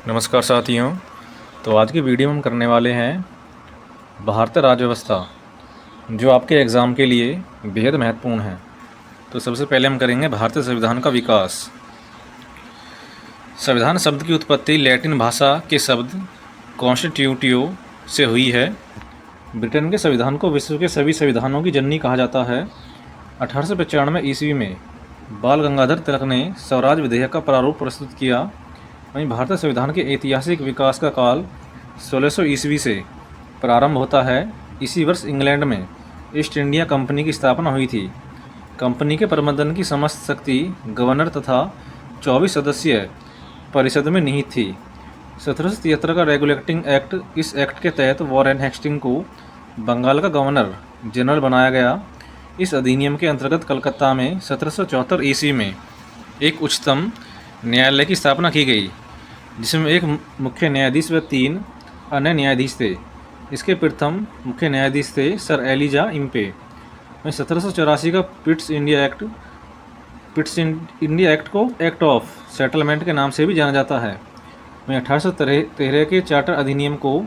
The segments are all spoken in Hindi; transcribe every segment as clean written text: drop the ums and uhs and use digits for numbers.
नमस्कार साथियों। तो आज की वीडियो में हम करने वाले हैं भारतीय राज्य व्यवस्था, जो आपके एग्ज़ाम के लिए बेहद महत्वपूर्ण है। तो सबसे पहले हम करेंगे भारतीय संविधान का विकास। संविधान शब्द की उत्पत्ति लैटिन भाषा के शब्द कॉन्स्टिट्यूटियो से हुई है। ब्रिटेन के संविधान को विश्व के सभी संविधानों की जननी कहा जाता है। 1895 ईस्वी में बाल गंगाधर तिलक ने स्वराज विधेयक का प्रारूप प्रस्तुत किया। वहीं भारतीय संविधान के ऐतिहासिक विकास का काल 1600 ईस्वी से प्रारंभ होता है। इसी वर्ष इंग्लैंड में ईस्ट इंडिया कंपनी की स्थापना हुई थी। कंपनी के प्रबंधन की समस्त शक्ति गवर्नर तथा 24 सदस्यीय परिषद में निहित थी। 1773 का रेगुलेटिंग एक्ट, इस एक्ट के तहत वॉरेन हेस्टिंग को बंगाल का गवर्नर जनरल बनाया गया। इस अधिनियम के अंतर्गत कलकत्ता में 1774 ईस्वी में एक उच्चतम न्यायालय की स्थापना की गई, जिसमें एक मुख्य न्यायाधीश व 3 अन्य न्यायाधीश थे। इसके प्रथम मुख्य न्यायाधीश थे सर एलिजा इम्पे। वहीं 1784 का पिट्स इंडिया एक्ट को एक्ट ऑफ सेटलमेंट के नाम से भी जाना जाता है। वहीं 1813 के चार्टर अधिनियम को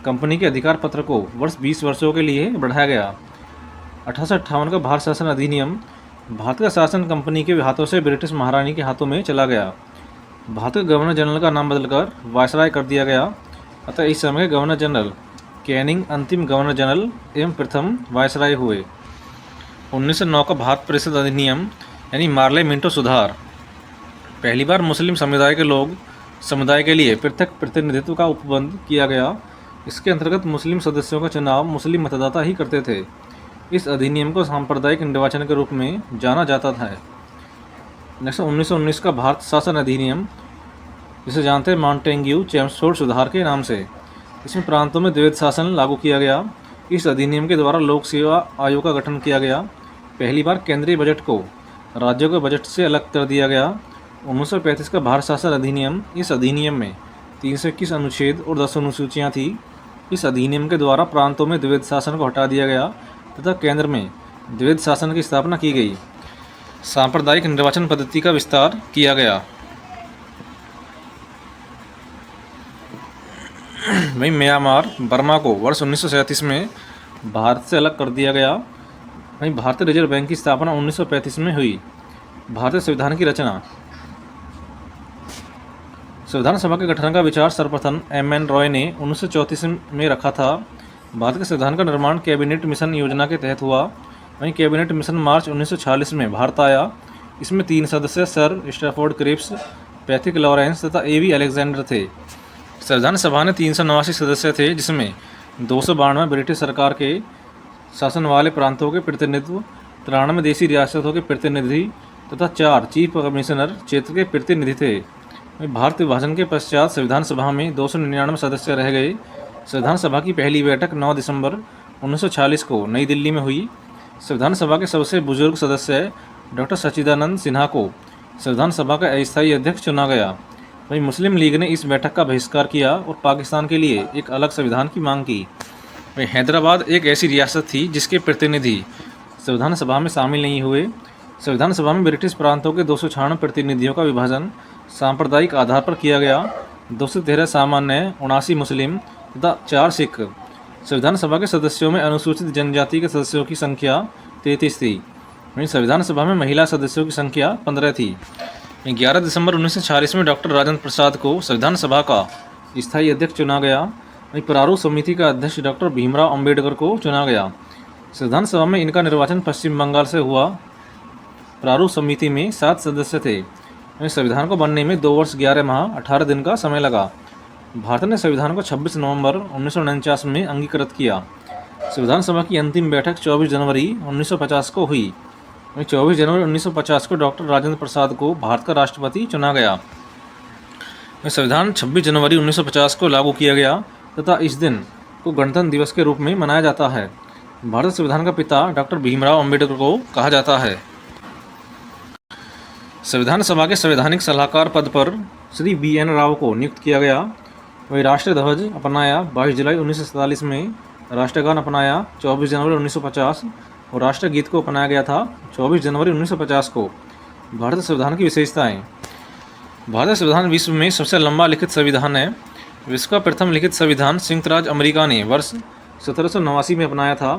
कंपनी के अधिकार पत्र को 20 वर्षों के लिए बढ़ाया गया। 1858 का भारत शासन अधिनियम, भारत का शासन कंपनी के हाथों से ब्रिटिश महारानी के हाथों में चला गया। भारत के गवर्नर जनरल का नाम बदलकर वायसराय कर दिया गया। अतः इस समय के गवर्नर जनरल कैनिंग अंतिम गवर्नर जनरल एवं प्रथम वायसराय हुए। 1909 का भारत परिषद अधिनियम यानी मार्ले मिंटो सुधार, पहली बार मुस्लिम समुदाय के लिए पृथक प्रतिनिधित्व का उपबंध किया गया। इसके अंतर्गत मुस्लिम सदस्यों का चुनाव मुस्लिम मतदाता ही करते थे। इस अधिनियम को सांप्रदायिक निर्वाचन के रूप में जाना जाता था। नेक्स्ट 1919 का भारत शासन अधिनियम, जिसे जानते हैं मॉन्टेग्यू चेम्सफोर्ड सुधार के नाम से। इसमें प्रांतों में द्वैध शासन लागू किया गया। इस अधिनियम के द्वारा लोक सेवा आयोग का गठन किया गया। पहली बार केंद्रीय बजट को राज्यों के बजट से अलग कर दिया गया। 1935 का भारत शासन अधिनियम, इस अधिनियम में 321 अनुच्छेद और 10 अनुसूचियाँ थी। इस अधिनियम के द्वारा प्रांतों में द्वैध शासन को हटा दिया गया तथा केंद्र में द्वैध शासन की स्थापना की गई। सांप्रदायिक निर्वाचन पद्धति का विस्तार किया गया। वहीं म्यांमार बर्मा को वर्ष 1937 में भारत से अलग कर दिया गया। वहीं भारतीय रिजर्व बैंक की स्थापना 1935 में हुई। भारतीय संविधान की रचना, संविधान सभा के गठन का विचार सर्वप्रथम M.N. रॉय ने 1934 में रखा था। भारत के संविधान का निर्माण कैबिनेट मिशन योजना के तहत हुआ। वहीं कैबिनेट मिशन मार्च 1946 में भारत आया। इसमें 3 सदस्य sir Stafford Cripps, Pethick Lawrence तथा A.V. अलेक्जेंडर थे। संविधान सभा में 389 सदस्य थे, जिसमें 292 ब्रिटिश सरकार के शासन वाले प्रांतों के प्रतिनिधित्व, 93 देशी रियासतों के प्रतिनिधि तथा 4 चीफ कमिश्नर क्षेत्र के प्रतिनिधि थे। भारत विभाजन के पश्चात संविधान सभा में 299 सदस्य रह गए। संविधान सभा की पहली बैठक 9 दिसंबर 1946 को नई दिल्ली में हुई। संविधान सभा के सबसे बुजुर्ग सदस्य डॉक्टर सच्चिदानंद सिन्हा को संविधान सभा का अस्थायी अध्यक्ष चुना गया। वहीं मुस्लिम लीग ने इस बैठक का बहिष्कार किया और पाकिस्तान के लिए एक अलग संविधान की मांग की। वहीं हैदराबाद एक ऐसी रियासत थी जिसके प्रतिनिधि संविधान सभा में शामिल नहीं हुए। संविधान सभा में ब्रिटिश प्रांतों के 296 प्रतिनिधियों का विभाजन सांप्रदायिक आधार पर किया गया। 213 सामान्य, 79 मुस्लिम तथा 4 सिख। संविधान सभा के सदस्यों में अनुसूचित जनजाति के सदस्यों की संख्या 33 थी। वहीं संविधान सभा में महिला सदस्यों की संख्या 15 थी। 11 दिसंबर 1946 में डॉक्टर राजेंद्र प्रसाद को संविधान सभा का स्थायी अध्यक्ष चुना गया। वहीं प्रारूप समिति का अध्यक्ष डॉक्टर भीमराव अंबेडकर को चुना गया। संविधान सभा में इनका निर्वाचन पश्चिम बंगाल से हुआ। प्रारूप समिति में 7 सदस्य थे। वहीं संविधान को बनने में 2 वर्ष 11 माह 18 दिन का समय लगा। भारत ने संविधान को 26 नवंबर 1949 में अंगीकृत किया। संविधान सभा की अंतिम बैठक 24 जनवरी 1950 को हुई। 24 जनवरी 1950 को डॉक्टर राजेंद्र प्रसाद को भारत का राष्ट्रपति चुना गया। संविधान 26 जनवरी 1950 को लागू किया गया तथा इस दिन को गणतंत्र दिवस के रूप में मनाया जाता है। भारत संविधान का पिता डॉक्टर भीमराव अंबेडकर को कहा जाता है। संविधान सभा के संवैधानिक सलाहकार पद पर श्री B.N. राव को नियुक्त किया गया। वही राष्ट्रीय ध्वज अपनाया 22 जुलाई 1947 में, राष्ट्रगान अपनाया 24 जनवरी 1950 और राष्ट्रीय गीत को अपनाया गया था 24 जनवरी 1950 को। भारतीय संविधान की विशेषताएं, भारतीय संविधान विश्व में सबसे लंबा लिखित संविधान है। विश्व का प्रथम लिखित संविधान संयुक्त राज्य अमेरिका ने वर्ष 1789 में अपनाया था।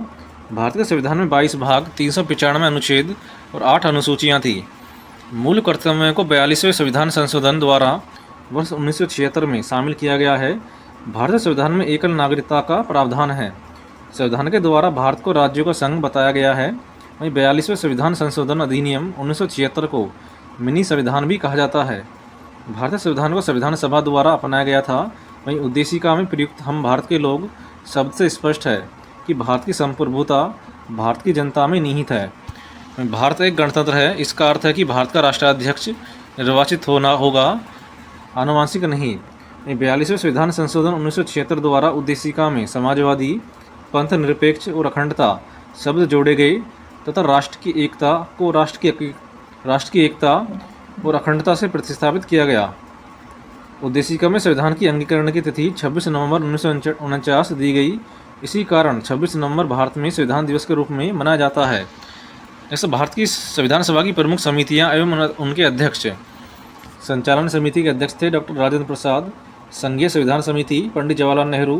भारत के संविधान में 22 भाग, 395 अनुच्छेद और 8 अनुसूचियाँ थीं। मूल कर्तव्यों को 42वें संविधान संशोधन द्वारा वर्ष 1976 में शामिल किया गया है। भारतीय संविधान में एकल नागरिकता का प्रावधान है। संविधान के द्वारा भारत को राज्यों का संघ बताया गया है। वहीं 42वें संविधान संशोधन अधिनियम 1976 को मिनी संविधान भी कहा जाता है। भारतीय संविधान को संविधान सभा द्वारा अपनाया गया था। वहीं उद्देशिका में प्रयुक्त हम भारत के लोग शब्द से स्पष्ट है कि भारत की संप्रभुता भारत की जनता में निहित है। भारत एक गणतंत्र है। इसका अर्थ है कि भारत का राष्ट्राध्यक्ष निर्वाचित होना होगा, आनुवंशिक नहीं। 42वें संविधान संशोधन 1976 द्वारा उद्देशिका में समाजवादी, पंथ निरपेक्ष और अखंडता शब्द जोड़े गए तथा राष्ट्र की एकता और अखंडता से प्रतिस्थापित किया गया। उद्देशिका में संविधान की अंगीकरण की तिथि 26 नवंबर 1949 दी गई। इसी कारण 26 नवंबर भारत में संविधान दिवस के रूप में मनाया जाता है। ऐसे भारत की संविधान सभा की प्रमुख समितियां एवं उनके अध्यक्ष। संचालन समिति के अध्यक्ष थे डॉक्टर राजेंद्र प्रसाद। संघीय संविधान समिति पंडित जवाहरलाल नेहरू।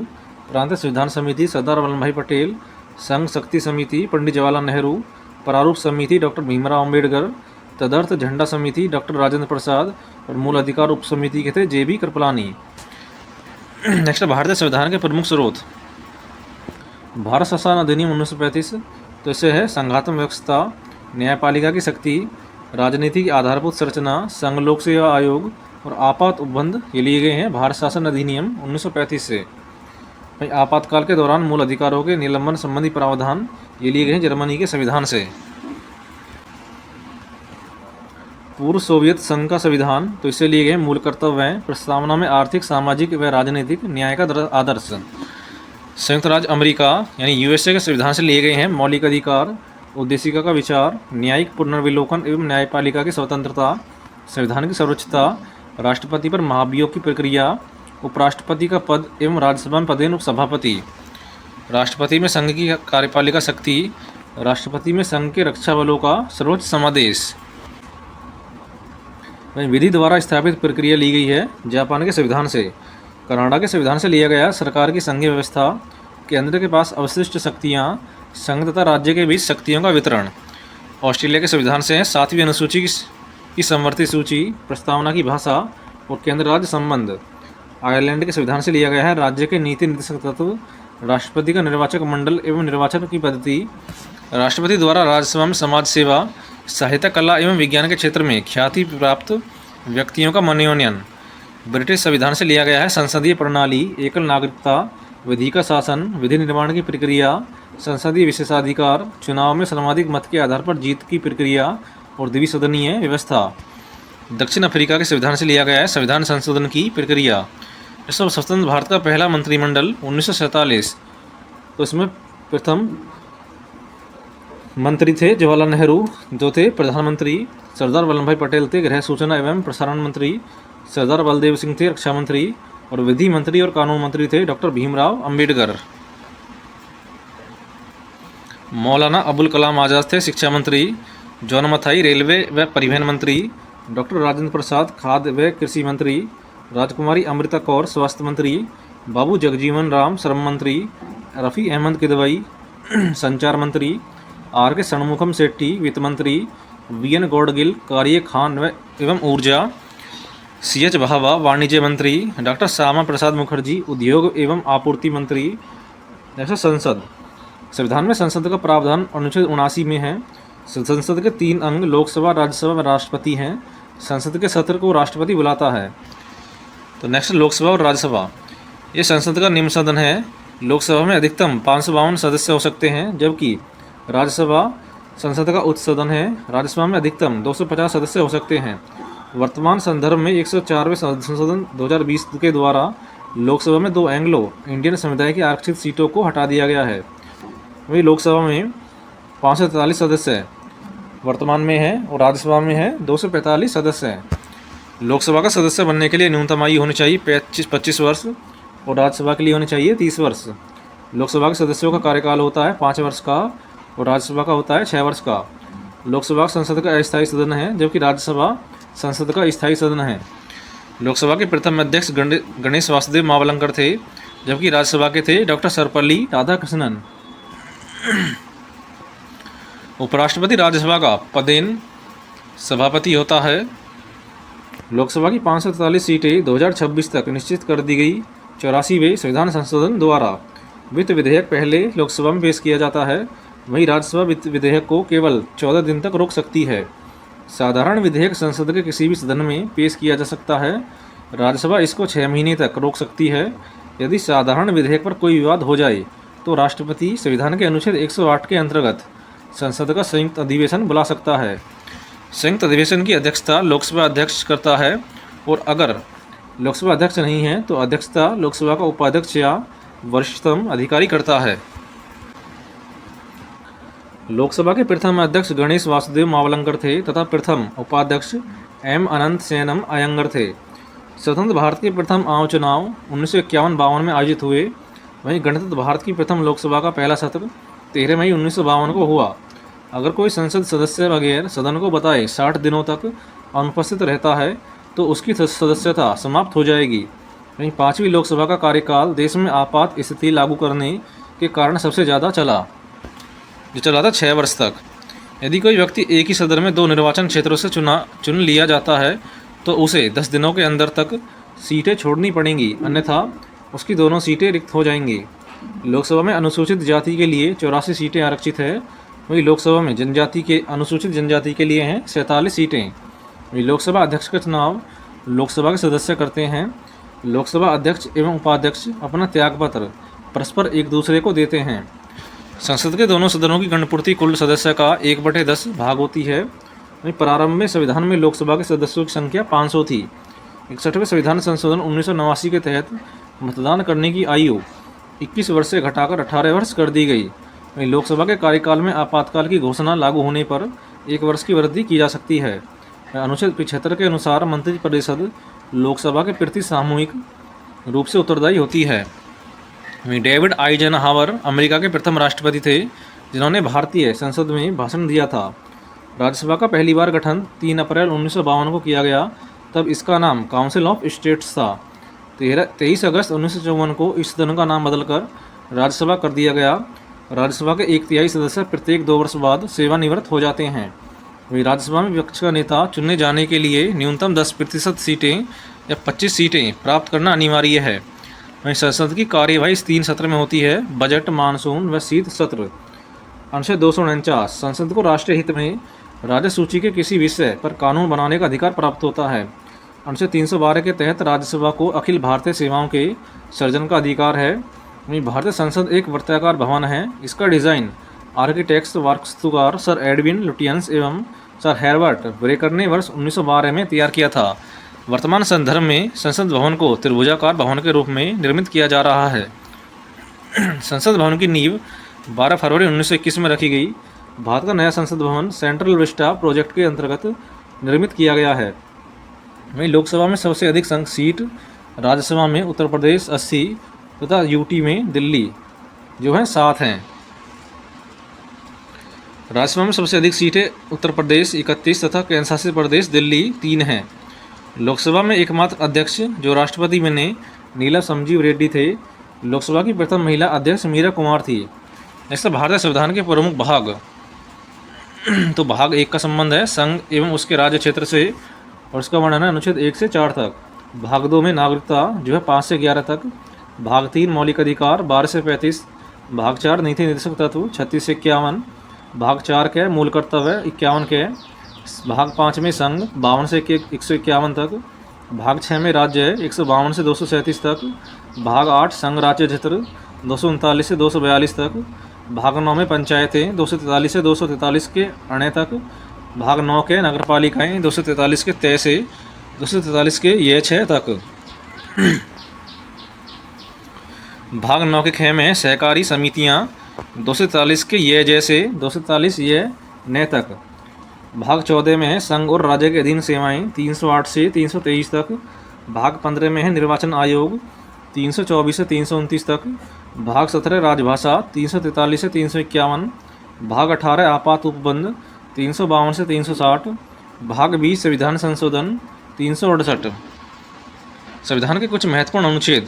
प्रांतीय संविधान समिति सरदार वल्लभ भाई पटेल। संघ शक्ति समिति पंडित जवाहरलाल नेहरू। प्रारूप समिति डॉक्टर भीमराव अम्बेडकर। तदर्थ झंडा समिति डॉक्टर राजेंद्र प्रसाद और मूल अधिकार उप समिति के थे JB कृपलानी। नेक्स्ट, भारतीय संविधान के प्रमुख स्रोत। भारत शासन अधिनियम 1935 तो इसे है संघात्मक व्यवस्था, न्यायपालिका की शक्ति, राजनीति की आधारभूत संरचना, संघ लोक सेवा आयोग और आपात उपबंध ये लिए गए हैं भारत शासन अधिनियम 1935 से। आपातकाल के दौरान मूल अधिकारों के निलंबन संबंधी प्रावधान ये लिए गए हैं जर्मनी के संविधान से। पूर्व सोवियत संघ का संविधान तो इससे लिए गए मूल कर्तव्य हैं। प्रस्तावना में आर्थिक, सामाजिक व राजनीतिक न्याय का आदर्श। संयुक्त राज्य अमेरिका यानी USA के संविधान से लिए गए हैं मौलिक अधिकार, उद्देशिका का विचार, न्यायिक पुनर्विलोकन एवं न्यायपालिका की स्वतंत्रता, संविधान की सर्वोच्चता, राष्ट्रपति पर महाभियोग की प्रक्रिया, उपराष्ट्रपति का पद एवं राज्यसभा में पदेन उपसभापति, राष्ट्रपति में संघ की कार्यपालिका शक्ति, राष्ट्रपति में संघ के रक्षा बलों का सर्वोच्च समादेश। विधि द्वारा स्थापित प्रक्रिया ली गई है जापान के संविधान से। कनाडा के संविधान से लिया गया सरकार की संघीय व्यवस्था, केंद्र के पास अवशिष्ट शक्तियाँ, संघ तथा राज्य के बीच शक्तियों का वितरण। ऑस्ट्रेलिया के संविधान से 7वीं अनुसूची की संवर्ती सूची, प्रस्तावना की भाषा और केंद्र राज्य संबंध। आयरलैंड के संविधान से लिया गया है राज्य के नीति निर्देशक तत्व, राष्ट्रपति का निर्वाचक मंडल एवं निर्वाचन की पद्धति, राष्ट्रपति द्वारा राज्यसभा में समाज सेवा, साहित्य, कला एवं विज्ञान के क्षेत्र में ख्याति प्राप्त व्यक्तियों का मनोनयन। ब्रिटिश संविधान से लिया गया है संसदीय प्रणाली, एकल नागरिकता, विधि का शासन, विधि निर्माण की प्रक्रिया, संसदीय विशेषाधिकार, चुनाव में सर्वाधिक मत के आधार पर जीत की प्रक्रिया और द्विसदनीय व्यवस्था। दक्षिण अफ्रीका के संविधान से लिया गया है संविधान संशोधन की प्रक्रिया। इसमें स्वतंत्र भारत का पहला मंत्रिमंडल 1947। तो इसमें प्रथम मंत्री थे जवाहरलाल नेहरू जो थे प्रधानमंत्री, सरदार वल्लभ भाई पटेल थे गृह सूचना एवं प्रसारण मंत्री, सरदार बलदेव सिंह थे रक्षा मंत्री और विधि मंत्री और कानून मंत्री थे डॉक्टर भीमराव अम्बेडकर। मौलाना अबुल कलाम आज़ाद थे शिक्षा मंत्री, जॉन मथाई रेलवे व परिवहन मंत्री, डॉक्टर राजेंद्र प्रसाद खाद्य व कृषि मंत्री, राजकुमारी अमृता कौर स्वास्थ्य मंत्री, बाबू जगजीवन राम श्रम मंत्री, रफ़ी अहमद किदवई संचार मंत्री, R.K. षणमुखम शेट्टी वित्त मंत्री, V.N. गौडगिल कार्य खान एवं ऊर्जा, C.H. वहावा वाणिज्य मंत्री, डॉक्टर श्यामा प्रसाद मुखर्जी उद्योग एवं आपूर्ति मंत्री। जैसे संसद, संविधान में संसद का प्रावधान अनुच्छेद 79 में है। संसद के 3 अंग लोकसभा, राज्यसभा व राष्ट्रपति हैं। संसद के सत्र को राष्ट्रपति बुलाता है। तो नेक्स्ट, लोकसभा और राज्यसभा। ये संसद का निम्न सदन है। लोकसभा में अधिकतम 552 सदस्य हो सकते हैं, जबकि राज्यसभा संसद का उच्च सदन है। राज्यसभा में अधिकतम 250 सदस्य हो सकते हैं। वर्तमान संदर्भ में 104वें संशोधन 2020 के द्वारा लोकसभा में 2 एंग्लो इंडियन समुदाय की आरक्षित सीटों को हटा दिया गया है। वही लोकसभा में 543 सदस्य वर्तमान में है और राज्यसभा में है 245 सदस्य हैं। लोकसभा का सदस्य बनने के लिए न्यूनतम आयु होनी चाहिए 25 वर्ष और राज्यसभा के लिए होनी चाहिए 30 वर्ष। लोकसभा के सदस्यों का कार्यकाल होता है 5 वर्ष का और राज्यसभा का होता है 6 वर्ष का। लोकसभा संसद का अस्थायी सदन है, जबकि राज्यसभा संसद का स्थायी सदन है। लोकसभा के प्रथम अध्यक्ष गणेश वासुदेव मावलंकर थे, जबकि राज्यसभा के थे डॉक्टर सर्वपल्ली राधाकृष्णन। उपराष्ट्रपति राज्यसभा का पदेन सभापति होता है। लोकसभा की 543 सीटें 2026 तक निश्चित कर दी गई। 84वें संविधान संशोधन द्वारा वित्त विधेयक पहले लोकसभा में पेश किया जाता है, वहीं राज्यसभा वित्त विधेयक को केवल 14 दिन तक रोक सकती है। साधारण विधेयक संसद के किसी भी सदन में पेश किया जा सकता है। राज्यसभा इसको 6 महीने तक रोक सकती है। यदि साधारण विधेयक पर कोई विवाद हो जाए तो राष्ट्रपति संविधान के अनुच्छेद 108 के अंतर्गत संसद का संयुक्त अधिवेशन बुला सकता है। संयुक्त अधिवेशन की अध्यक्षता लोकसभा अध्यक्ष करता है, और अगर लोकसभा अध्यक्ष नहीं है तो अध्यक्षता लोकसभा का उपाध्यक्ष या वरिष्ठतम अधिकारी करता है। लोकसभा के प्रथम अध्यक्ष गणेश वासुदेव मावलंकर थे तथा प्रथम उपाध्यक्ष एम अनंत सेनम अयंगर थे। स्वतंत्र भारत के प्रथम आम चुनाव 1951-52 में आयोजित हुए। वहीं गणतंत्र भारत की प्रथम लोकसभा का पहला सत्र 13 मई 1952 को हुआ। अगर कोई संसद सदस्य बगैर सदन को बताए 60 दिनों तक अनुपस्थित रहता है तो उसकी सदस्यता समाप्त हो जाएगी। वहीं 5वीं लोकसभा का कार्यकाल देश में आपात स्थिति लागू करने के कारण सबसे ज़्यादा चला, जो चला था 6 वर्ष तक। यदि कोई व्यक्ति एक ही सदन में 2 निर्वाचन क्षेत्रों से चुन लिया जाता है तो उसे 10 दिनों के अंदर तक सीटें छोड़नी पड़ेंगी, अन्यथा उसकी दोनों सीटें रिक्त हो जाएंगी। लोकसभा में अनुसूचित जाति के लिए 84 सीटें आरक्षित है, वहीं लोकसभा में अनुसूचित जनजाति के लिए हैं 47 सीटें। वहीं लोकसभा अध्यक्ष का चुनाव लोकसभा के सदस्य करते हैं। लोकसभा अध्यक्ष एवं उपाध्यक्ष अपना त्यागपत्र परस्पर एक दूसरे को देते हैं। संसद के दोनों सदनों की गणपूर्ति कुल सदस्य का 1/10 भाग होती है। वहीं प्रारंभ में संविधान में लोकसभा के सदस्यों की संख्या 500 थी। 61वें संविधान संशोधन 1989 के तहत मतदान करने की आयु 21 वर्ष से घटाकर 18 वर्ष कर दी गई। वहीं लोकसभा के कार्यकाल में आपातकाल की घोषणा लागू होने पर 1 वर्ष की वृद्धि की जा सकती है। अनुच्छेद 75 के अनुसार मंत्रिपरिषद लोकसभा के प्रति सामूहिक रूप से उत्तरदायी होती है। डेविड आइजनहावर अमेरिका के प्रथम राष्ट्रपति थे जिन्होंने भारतीय संसद में भाषण दिया था। राज्यसभा का पहली बार गठन 3 अप्रैल 1952 को किया गया, तब इसका नाम काउंसिल ऑफ स्टेट्स था। 23 अगस्त 1954 को इस सदन का नाम बदलकर राज्यसभा कर दिया गया। राज्यसभा के 1/3 सदस्य प्रत्येक 2 वर्ष बाद सेवानिवृत्त हो जाते हैं। वही राज्यसभा में विपक्ष का नेता चुनने जाने के लिए न्यूनतम 10% सीटें या 25 सीटें प्राप्त करना अनिवार्य है। वहीं संसद की कार्यवाही 3 सत्र में होती है: बजट, मानसून व शीत सत्र। अनुच्छेद 249 संसद को राष्ट्रीय हित में राज्य सूची के किसी विषय पर कानून बनाने का अधिकार प्राप्त होता है। अनुच्छेद 312 के तहत राज्यसभा को अखिल भारतीय सेवाओं के सृजन का अधिकार है। वहीं भारतीय संसद एक वर्ताकार भवन है। इसका डिज़ाइन आर्किटेक्ट्स वास्तुकार सर एडविन लुटियंस एवं सर हेरबर्ट ब्रेकर ने वर्ष 1912 में तैयार किया था। वर्तमान संदर्भ में संसद भवन को त्रिभुजाकार भवन के रूप में निर्मित किया जा रहा है। संसद भवन की नींव 12 फरवरी 1921 में रखी गई। भारत का नया संसद भवन सेंट्रल विस्टा प्रोजेक्ट के अंतर्गत निर्मित किया गया है। वहीं लोकसभा में सबसे अधिक सीट राज्यसभा में उत्तर प्रदेश 80 तथा यूटी में दिल्ली जो है 7 हैं। राज्यसभा में सबसे अधिक सीटें उत्तर प्रदेश 31 तथा केंद्र शासित प्रदेश दिल्ली 3 हैं। लोकसभा में एकमात्र अध्यक्ष जो राष्ट्रपति बने नीला संजीव रेड्डी थे। लोकसभा की प्रथम महिला अध्यक्ष मीरा कुमार थी। ऐसा भारतीय संविधान के प्रमुख भाग तो भाग 1 का संबंध है संघ एवं उसके राज्य क्षेत्र से, और इसका वर्णन है अनुच्छेद 1 से 4 तक। भाग 2 में नागरिकता जो है 5 से 11 तक। भाग 3 मौलिक अधिकार 12 से 35। भाग 4 नीति निर्देशक तत्व 36 से 51। भाग 4 के मूल कर्तव्य 51 के। भाग 5 में संघ 52 से 151 तक। भाग 6 में राज्य है 152 से 237 तक। भाग 8 संघ राज्य क्षेत्र 239 से 242 तक। भाग 9 में पंचायतें 243 से 243 के अणे तक। भाग 9 के नगरपालिकाएं 243 के तय से 243 के ये 6 तक। भाग 9 के ख में सहकारी समितियां 243 के ये जैसे 243 ये न तक। भाग 14 में है संघ और राज्य के अधीन सेवाएं 308 से 323 तक। भाग 15 में है निर्वाचन आयोग 324 से 329 तक। भाग 17 राजभाषा 343 से 351। भाग 18 आपात उपबंध 352 से 360। भाग 20 संविधान संशोधन 368। संविधान के कुछ महत्वपूर्ण अनुच्छेद।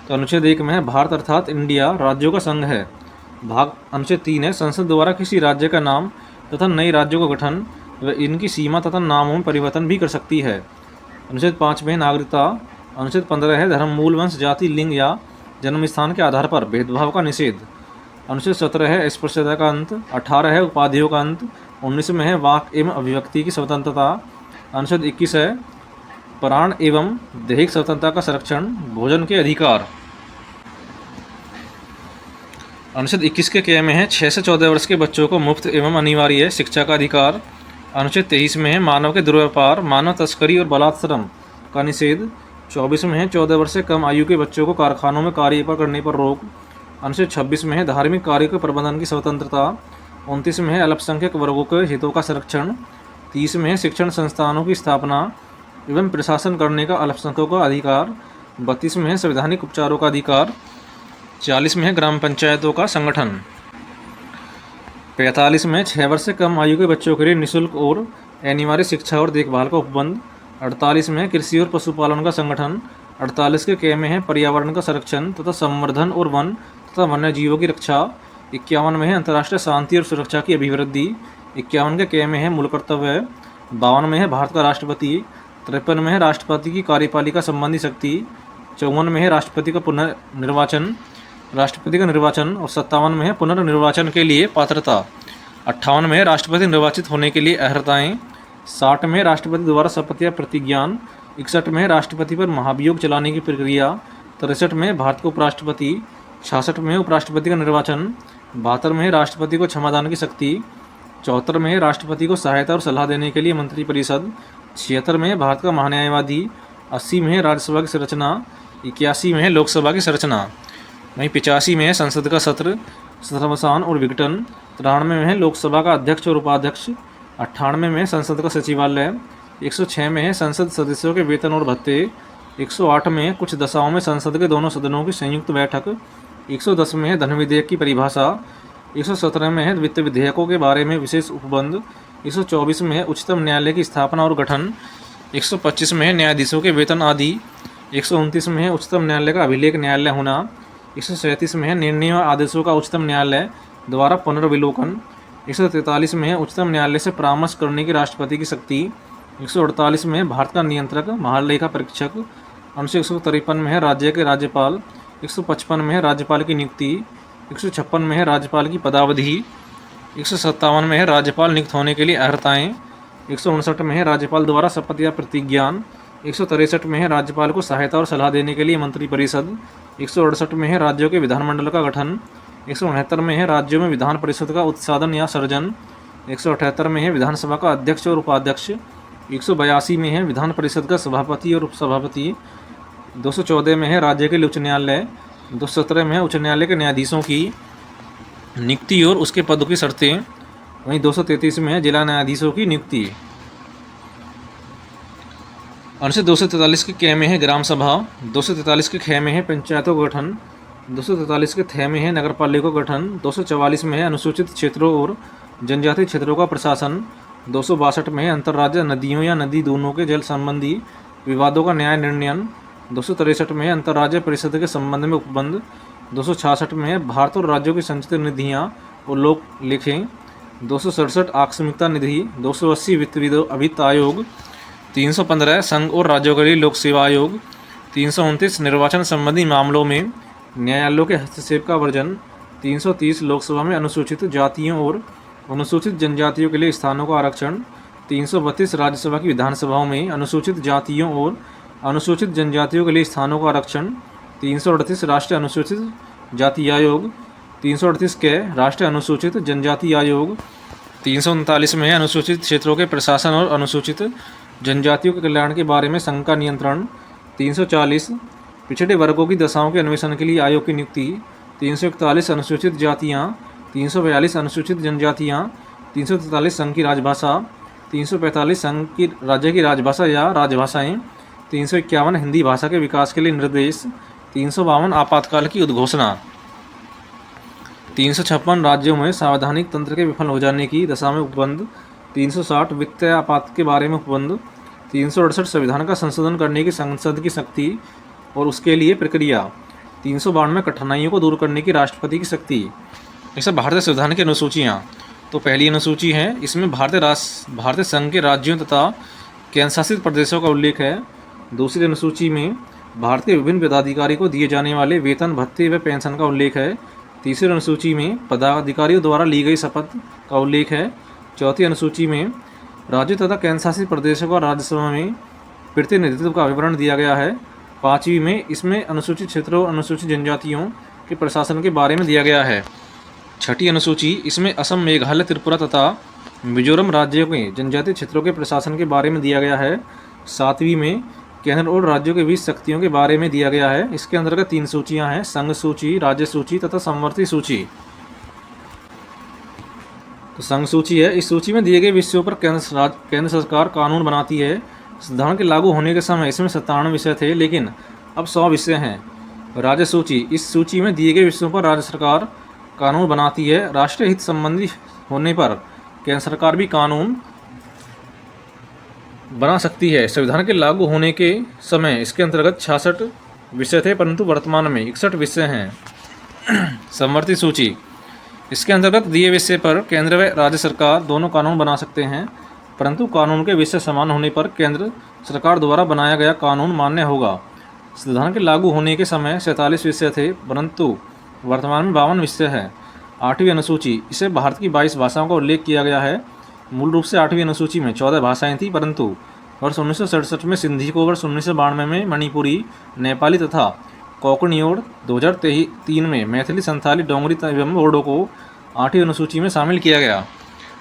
तो अनुच्छेद 1 में है भारत अर्थात इंडिया राज्यों का संघ है। भाग अनुच्छेद 3 है संसद द्वारा किसी राज्य का नाम तथा नए राज्यों का गठन व इनकी सीमा तथा नामों में परिवर्तन भी कर सकती है। अनुच्छेद 5 में नागरिकता। अनुच्छेद 15 है धर्म, मूल, वंश, जाति, लिंग या जन्म स्थान के आधार पर भेदभाव का निषेध। अनुच्छेद 17 है अस्पृश्यता का अंत। 18 है उपाधियों का अंत। 19 में है वाक एवं अभिव्यक्ति की स्वतंत्रता। अनुच्छेद 21 है प्राण एवं दैहिक स्वतंत्रता का संरक्षण। भोजन के अधिकार। अनुच्छेद 21 के क में है 6 से 14 वर्ष के बच्चों को मुफ्त एवं अनिवार्य शिक्षा का अधिकार। अनुच्छेद 23 में है मानव के दुर्व्यापार, मानव तस्करी और बलात्श्रम का निषेध। 24 में है 14 वर्ष से कम आयु के बच्चों को कारखानों में कार्य करने पर रोक। अनुच्छेद 26 में है धार्मिक कार्य के प्रबंधन की स्वतंत्रता। 29 में है अल्पसंख्यक वर्गों के हितों का संरक्षण। 30 में है शिक्षण संस्थानों की स्थापना एवं प्रशासन करने का अल्पसंख्यकों का अधिकार। 32 में है संवैधानिक उपचारों का अधिकार। 40 में है ग्राम पंचायतों का संगठन। 45 में 6 वर्ष से कम आयु के बच्चों के लिए निःशुल्क और अनिवार्य शिक्षा और देखभाल का उपबंध। 48 में है कृषि और पशुपालन का संगठन। 48 के क में है पर्यावरण का संरक्षण तथा संवर्धन और वन तथा वन्य जीवों की रक्षा। 51 में है अंतर्राष्ट्रीय शांति और सुरक्षा की अभिवृद्धि। 51 के क में है मूल कर्तव्य। 52 में है भारत का राष्ट्रपति। 53 में है राष्ट्रपति की कार्यपालिका संबंधी शक्ति। 54 में है राष्ट्रपति का पुनर्निर्वाचन और 57 में है पुनर्निर्वाचन के लिए पात्रता। 58 में है राष्ट्रपति निर्वाचित होने के लिए अर्हताएँ। 60 में राष्ट्रपति द्वारा शपथ या प्रतिज्ञान। 61 में राष्ट्रपति पर महाभियोग चलाने की प्रक्रिया। 63 में भारत को उपराष्ट्रपति। 66 में उपराष्ट्रपति का निर्वाचन। 72 में राष्ट्रपति को क्षमादान की शक्ति। 74 में राष्ट्रपति को सहायता और सलाह देने के लिए मंत्रिपरिषद। 76 में भारत का महान्यायवादी। 80 में राज्यसभा की संरचना। 81 में लोकसभा की संरचना। वहीं 85 में संसद का सत्र, सत्रावसान और विघटन। 93 में है लोकसभा का अध्यक्ष और उपाध्यक्ष। 98 में संसद का सचिवालय। 106 में है संसद सदस्यों के वेतन और भत्ते। 108 में कुछ दशाओं में संसद के दोनों सदनों की संयुक्त बैठक। 110 में है धन विधेयक की परिभाषा। 117 में है वित्त विधेयकों के बारे में विशेष उपबंध। 124 में है उच्चतम न्यायालय की स्थापना और गठन। 125 में है न्यायाधीशों के वेतन आदि। 129 में है उच्चतम न्यायालय का अभिलेख न्यायालय होना। 137 में है निर्णयों और आदेशों का उच्चतम न्यायालय द्वारा पुनर्विलोकन। 143 में है उच्चतम न्यायालय से परामर्श करने की राष्ट्रपति की शक्ति। 148 में है भारत का नियंत्रक महालेखा परीक्षक। अनुच्छेद 153 में है राज्य के राज्यपाल। 155 में है राज्यपाल की नियुक्ति। 156 में है राज्यपाल की पदावधि। 157 में है राज्यपाल नियुक्त होने के लिए अर्हताएँ। 159 में है राज्यपाल द्वारा शपथ या प्रतिज्ञान। 163 में है राज्यपाल को सहायता और सलाह देने के लिए मंत्रिपरिषद। 168 में है राज्यों के विधानमंडल का गठन। 169 में है राज्यों में विधान परिषद का उत्साधन या सर्जन। 178 में है विधानसभा का अध्यक्ष और उपाध्यक्ष। 182 में है विधान परिषद का सभापति और उपसभापति। 214 में है राज्य के लिए उच्च न्यायालय। 217 में है उच्च न्यायालय के न्यायाधीशों की नियुक्ति और उसके पदों की शर्तें। वहीं 233 में है जिला न्यायाधीशों की नियुक्ति। अनुच्छेद 243 के क में है ग्राम सभा। 243 के ख में है पंचायतों का गठन। 243 के थ में है नगरपालिका का गठन। 244 में है अनुसूचित क्षेत्रों और जनजातीय क्षेत्रों का प्रशासन। 262 में है अंतर्राज्य नदियों या नदी दोनों के जल संबंधी विवादों का न्याय निर्णयन। 263 में है अंतर्राज्य परिषद के संबंध में उपबंध। 266 में है भारत और राज्यों की संचित निधियाँ और लोक लेखें। 267 आकस्मिकता निधि। 280 वित्त आयोग। 315 संघ और राज्यों के लिए लोक सेवा आयोग। 329 निर्वाचन संबंधी मामलों में न्यायालयों के हस्तक्षेप का वर्जन। 330 लोकसभा में अनुसूचित जातियों और अनुसूचित जनजातियों के लिए स्थानों का आरक्षण। 332 राज्यसभा की विधानसभाओं में अनुसूचित जातियों और अनुसूचित जनजातियों के लिए स्थानों का आरक्षण। 338 राष्ट्रीय अनुसूचित जाति आयोग। 338 के राष्ट्रीय अनुसूचित जनजाति आयोग। 339 में अनुसूचित क्षेत्रों के प्रशासन और अनुसूचित जनजातियों के कल्याण के बारे में संघ का नियंत्रण। 340 पिछड़े वर्गों की दशाओं के अन्वेषण के लिए आयोग की नियुक्ति। 341 अनुसूचित जातियाँ। 342 अनुसूचित जनजातियाँ। 343 संघ की राजभाषा। 345 संघ की राज्य की राजभाषा या राजभाषाएँ। 351 हिंदी भाषा के विकास के लिए निर्देश। 352 आपातकाल की उद्घोषणा। 356 राज्यों में संवैधानिक तंत्र के विफल हो जाने की दशा में उपबंध। 360 वित्तीय आपात के बारे में उपबंध। 368 संविधान का संशोधन करने की संसद की शक्ति और उसके लिए प्रक्रिया। 392 कठिनाइयों को दूर करने की राष्ट्रपति की शक्ति। जैसे भारतीय संविधान की अनुसूचियाँ, तो पहली अनुसूची है, इसमें भारतीय संघ के राज्यों तथा केंद्र शासित प्रदेशों का उल्लेख है। दूसरी अनुसूची में भारत के विभिन्न पदाधिकारी को दिए जाने वाले वेतन, भत्ते व पेंशन का उल्लेख है। तीसरी अनुसूची में पदाधिकारियों द्वारा ली गई शपथ का उल्लेख है। चौथी अनुसूची में राज्य तथा केंद्र शासित प्रदेशों का राज्यसभा में प्रतिनिधित्व का विवरण दिया गया है। पाँचवीं में इसमें अनुसूचित क्षेत्रों और अनुसूचित जनजातियों के प्रशासन के बारे में दिया गया है। छठी अनुसूची, इसमें असम, मेघालय, त्रिपुरा तथा मिजोरम राज्यों के जनजातीय क्षेत्रों के प्रशासन के बारे में दिया गया है। सातवीं में केंद्र और राज्यों के बीच शक्तियों के बारे में दिया गया है। इसके अंतर्गत 3 सूचियां हैं, संघ सूची, राज्य सूची तथा समवर्ती सूची। तो संघ सूची है, इस सूची में दिए गए विषयों पर केंद्र सरकार कानून बनाती है। संविधान के लागू होने के समय इसमें 57 विषय थे, लेकिन अब 100 विषय हैं। राज्य सूची, इस सूची में दिए गए विषयों पर राज्य सरकार कानून बनाती है। राष्ट्रीय हित संबंधी होने पर केंद्र सरकार भी कानून बना सकती है। संविधान के लागू होने के समय इसके अंतर्गत 66 विषय थे, परंतु वर्तमान में 61 विषय हैं। समवर्ती सूची, इसके अंतर्गत दिए विषय पर केंद्र व राज्य सरकार दोनों कानून बना सकते हैं, परंतु कानून के विषय समान होने पर केंद्र सरकार द्वारा बनाया गया कानून मान्य होगा। संविधान के लागू होने के समय 47 विषय थे, परंतु वर्तमान में 52 विषय है। 8वीं अनुसूची, इसे भारत की 22 भाषाओं का उल्लेख किया गया है। मूल रूप से 8वीं अनुसूची में 14 भाषाएं थी, परंतु वर्ष 1967 में सिंधी को, वर्ष 1992 में मणिपुरी, नेपाली तथा कोंकणी और 2003 में मैथिली, संथाली, डोंगरी एवं बोडो को 8वीं अनुसूची में शामिल किया गया।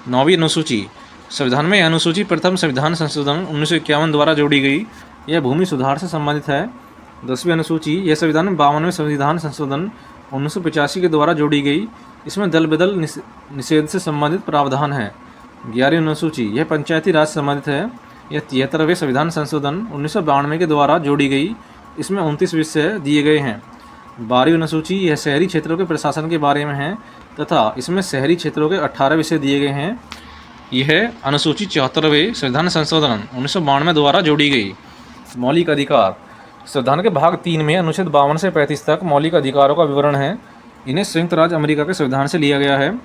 9वीं अनुसूची, संविधान में यह अनुसूची प्रथम संविधान संशोधन 1951 द्वारा जोड़ी गई। यह भूमि सुधार से संबंधित है। 10वीं अनुसूची, यह संविधान में 52वें संविधान संशोधन 1985 के द्वारा जोड़ी गई। इसमें दल बदल निषेध से संबंधित प्रावधान है। 11वीं अनुसूची, यह पंचायती राज से संबंधित है। यह 73वें संविधान संशोधन 1992 के द्वारा जोड़ी गई। इसमें 29 विषय दिए गए हैं। 12वीं अनुसूची, यह शहरी क्षेत्रों के प्रशासन के बारे में है तथा इसमें शहरी क्षेत्रों के 18 विषय दिए गए हैं। यह अनुसूची 74वें संविधान संशोधन 1992 द्वारा जोड़ी गई। मौलिक अधिकार, संविधान के भाग 3 में अनुच्छेद 52 से 35 तक मौलिक अधिकारों का विवरण है। इन्हें संयुक्त राज्य अमेरिका के संविधान से लिया गया है।